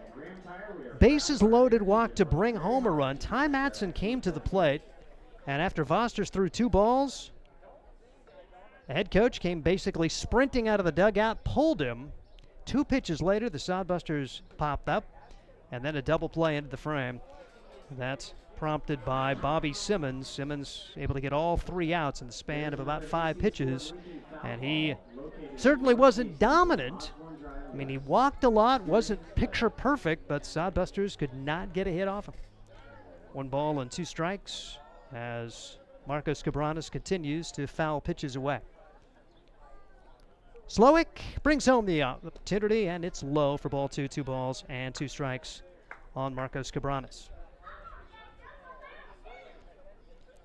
bases loaded walk to bring home a run. Ty Matson came to the plate, and after Fosters threw 2 balls, the head coach came basically sprinting out of the dugout, pulled him. 2 pitches later, the Sodbusters popped up, and then a double play into the frame. That's prompted by Bobby Simmons. Simmons able to get all 3 outs in the span of about 5 pitches, and he certainly wasn't dominant. I mean, he walked a lot, wasn't picture perfect, but Sodbusters could not get a hit off him. 1 ball and 2 strikes as Marcos Cabranes continues to foul pitches away. Slowick brings home the opportunity, and it's low for ball 2. 2 balls and 2 strikes on Marcos Cabranes.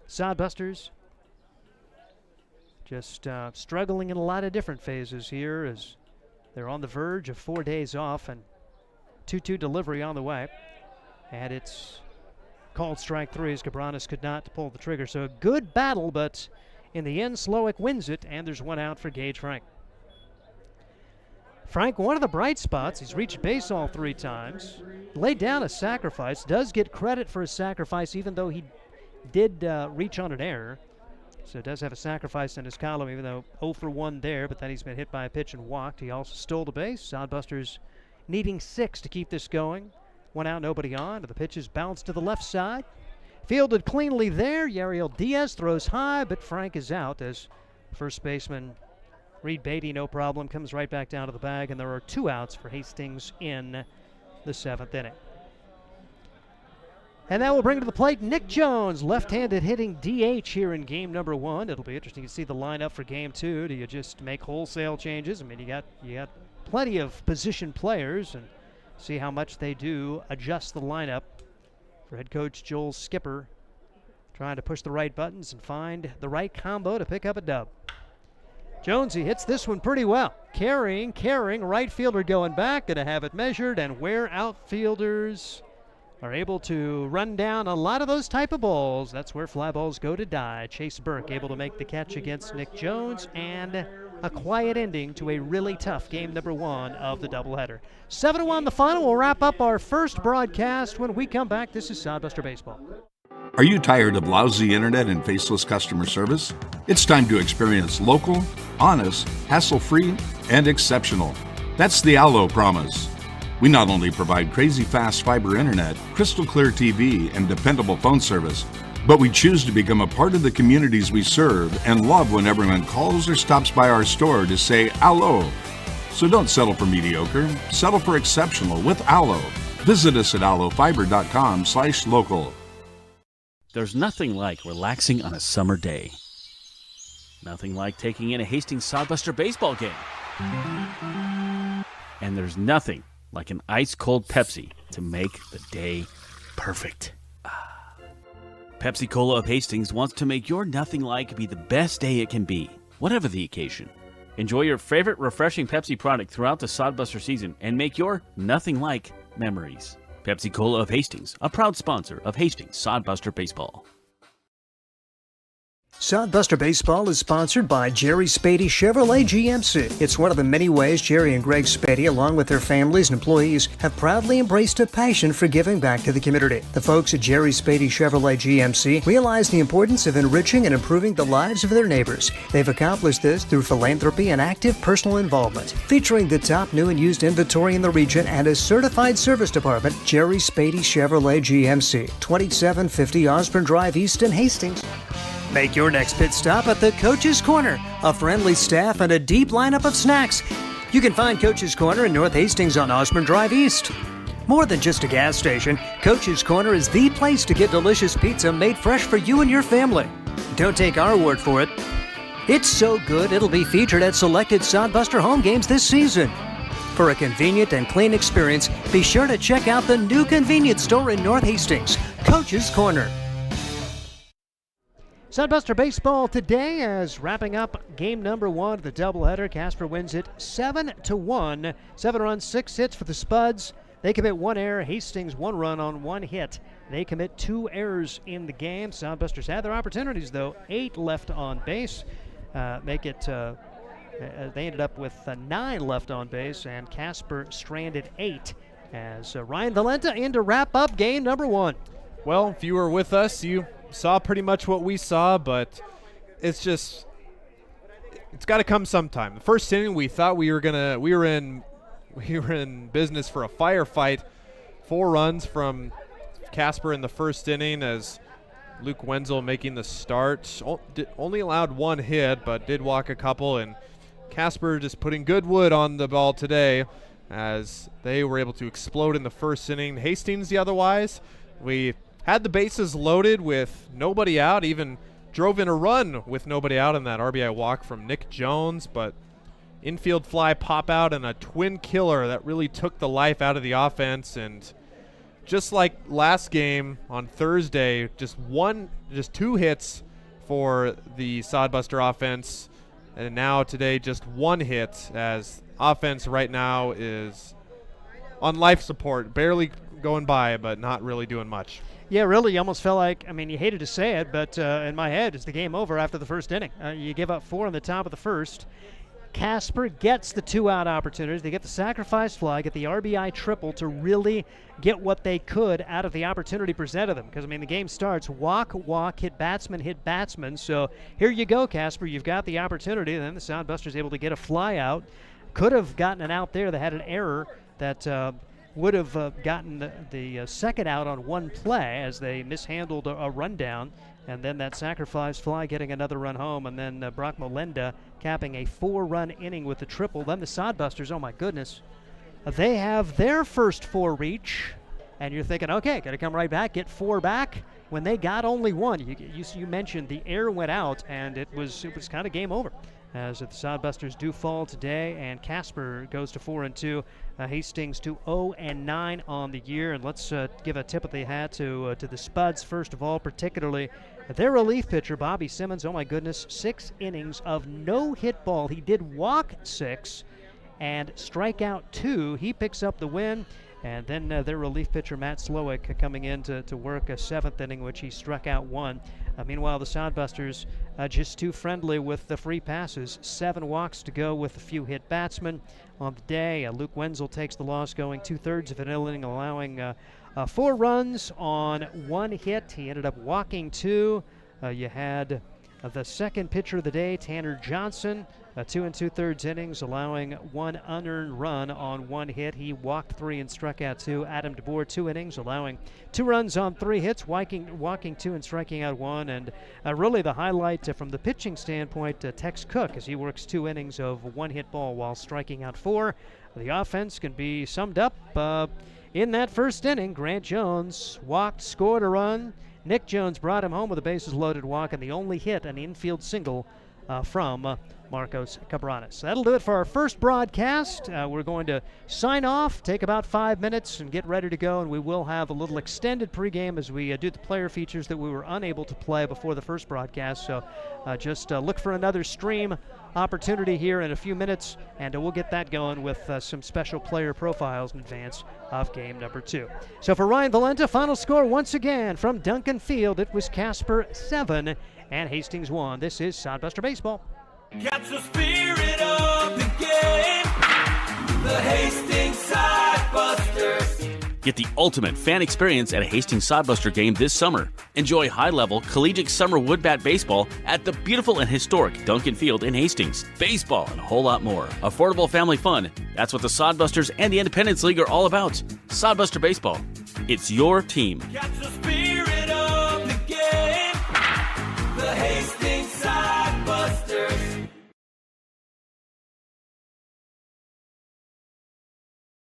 Sodbusters just struggling in a lot of different phases here as they're on the verge of 4 days off, and 2-2 delivery on the way. And it's called strike 3 as Cabranes could not pull the trigger. So a good battle, but in the end, Slowick wins it, and there's 1 out for Gage Frank. Frank, one of the bright spots, he's reached base all 3 times, laid down a sacrifice, does get credit for his sacrifice even though he did reach on an error. So does have a sacrifice in his column, even though 0 for 1 there, but then he's been hit by a pitch and walked. He also stole the base. Sodbusters needing 6 to keep this going. 1 out, nobody on. The pitch is bounced to the left side. Fielded cleanly there. Yariel Diaz throws high, but Frank is out as first baseman Reed Beatty, no problem, comes right back down to the bag, and there are 2 outs for Hastings in the 7th inning. And that will bring to the plate Nick Jones, left-handed hitting DH here in game number 1. It'll be interesting to see the lineup for game 2. Do you just make wholesale changes? I mean, you got plenty of position players, and see how much they do adjust the lineup for head coach Joel Skipper, trying to push the right buttons and find the right combo to pick up a dub. Jonesy hits this one pretty well. Carrying, right fielder going back, going to have it measured, and where outfielders are able to run down a lot of those type of balls. That's where fly balls go to die. Chase Burke able to make the catch against Nick Jones, and a quiet ending to a really tough game number 1 of the doubleheader. 7-1 the final. We'll wrap up our first broadcast when we come back. This is Sodbuster Baseball. Are you tired of lousy internet and faceless customer service? It's time to experience local, honest, hassle-free, and exceptional. That's the Allo promise. We not only provide crazy fast fiber internet, crystal clear TV, and dependable phone service, but we choose to become a part of the communities we serve and love when everyone calls or stops by our store to say Allo. So don't settle for mediocre, settle for exceptional with Allo. Visit us at allofiber.com/local. There's nothing like relaxing on a summer day. Nothing like taking in a Hastings Sodbuster baseball game. And there's nothing like an ice-cold Pepsi to make the day perfect. Pepsi Cola of Hastings wants to make your nothing like be the best day it can be, whatever the occasion. Enjoy your favorite refreshing Pepsi product throughout the Sodbuster season and make your nothing like memories. Pepsi Cola of Hastings, a proud sponsor of Hastings Sodbuster Baseball. Sodbuster Baseball is sponsored by Jerry Spady Chevrolet GMC. It's one of the many ways Jerry and Greg Spady, along with their families and employees, have proudly embraced a passion for giving back to the community. The folks at Jerry Spady Chevrolet GMC realize the importance of enriching and improving the lives of their neighbors. They've accomplished this through philanthropy and active personal involvement. Featuring the top new and used inventory in the region and a certified service department, Jerry Spady Chevrolet GMC, 2750 Osborne Drive East in Hastings. Make your next pit stop at the Coach's Corner, a friendly staff and a deep lineup of snacks. You can find Coach's Corner in North Hastings on Osborne Drive East. More than just a gas station, Coach's Corner is the place to get delicious pizza made fresh for you and your family. Don't take our word for it. It's so good it'll be featured at selected Sodbuster home games this season. For a convenient and clean experience, be sure to check out the new convenience store in North Hastings, Coach's Corner. Sodbuster Baseball today as wrapping up game number 1 of the doubleheader. Casper wins it 7-1. 7 runs, 6 hits for the Spuds. They commit 1 error. Hastings 1 run on 1 hit. They commit 2 errors in the game. Sodbusters had their opportunities though. 8 left on base. They ended up with 9 left on base, and Casper stranded 8 as Ryan Valenta in to wrap up game number 1. Well, if you were with us, you saw pretty much what we saw, but it's got to come sometime. The first inning, we thought we were in business for a firefight. 4 runs from Casper in the first inning as Luke Wenzel making the start. Only allowed 1 hit, but did walk a couple, and Casper just putting good wood on the ball today as they were able to explode in the first inning. Hastings, the otherwise, we had the bases loaded with nobody out, even drove in a run with nobody out in that RBI walk from Nick Jones, but infield fly pop out and a twin killer that really took the life out of the offense. And just like last game on Thursday, just 2 hits for the Sodbuster offense, and now today just 1 hit as offense right now is on life support, barely going by, but not really doing much. Yeah, really, you almost felt like, you hated to say it, but in my head, it's the game over after the first inning. You give up 4 on the top of the first. Casper gets the 2-out opportunities. They get the sacrifice fly, get the RBI triple to really get what they could out of the opportunity presented them. Because, the game starts walk, hit batsman. So here you go, Casper. You've got the opportunity. And then the Sodbusters able to get a fly out. Could have gotten an out there that had an error that would have gotten the second out on 1 play as they mishandled a rundown, and then that sacrifice fly getting another run home, and then Brock Molenda capping a 4-run inning with the triple. Then the Sodbusters, oh my goodness, they have their first 4 reach, and you're thinking, okay, got to come right back, get 4 back, when they got only 1. You mentioned the air went out, and it was kind of game over. As the Sodbusters do fall today, and Casper goes to 4-2. Hastings to 0-9 on the year. And let's give a tip of the hat to the Spuds first of all, particularly their relief pitcher Bobby Simmons. Oh my goodness, 6 innings of no hit ball. He did walk 6 and strike out 2. He picks up the win. And then their relief pitcher, Matt Slowick, coming in to work a 7th inning, which he struck out 1. Meanwhile, the Sodbusters just too friendly with the free passes. 7 walks to go with a few hit batsmen on the day. Luke Wenzel takes the loss, going 2/3 of an inning, allowing 4 runs on 1 hit. He ended up walking 2. You had the second pitcher of the day, Tanner Johnson, 2 2/3 innings, allowing 1 unearned run on 1 hit. He walked 3 and struck out 2. Adam DeBoer, 2 innings, allowing 2 runs on 3 hits, walking 2 and striking out 1. And really the highlight from the pitching standpoint, Tex Cook, as he works 2 innings of 1 hit ball while striking out 4. The offense can be summed up in that first inning. Grant Jones walked, scored a run. Nick Jones brought him home with a bases-loaded walk, and the only hit, an infield single from Marcos Cabranes. That'll do it for our first broadcast. We're going to sign off, take about 5 minutes, and get ready to go, and we will have a little extended pregame as we do the player features that we were unable to play before the first broadcast. So just look for another stream opportunity here in a few minutes, and we'll get that going with some special player profiles in advance of game number 2. So for Ryan Valenta, final score once again from Duncan Field, it was Casper 7 and Hastings 1. This is Sodbuster Baseball. Catch the spirit of the game. The Hastings Sodbusters. Get the ultimate fan experience at a Hastings Sodbuster game this summer. Enjoy high-level collegiate summer wood bat baseball at the beautiful and historic Duncan Field in Hastings. Baseball and a whole lot more. Affordable family fun. That's what the Sodbusters and the Independence League are all about. Sodbuster Baseball. It's your team. Catch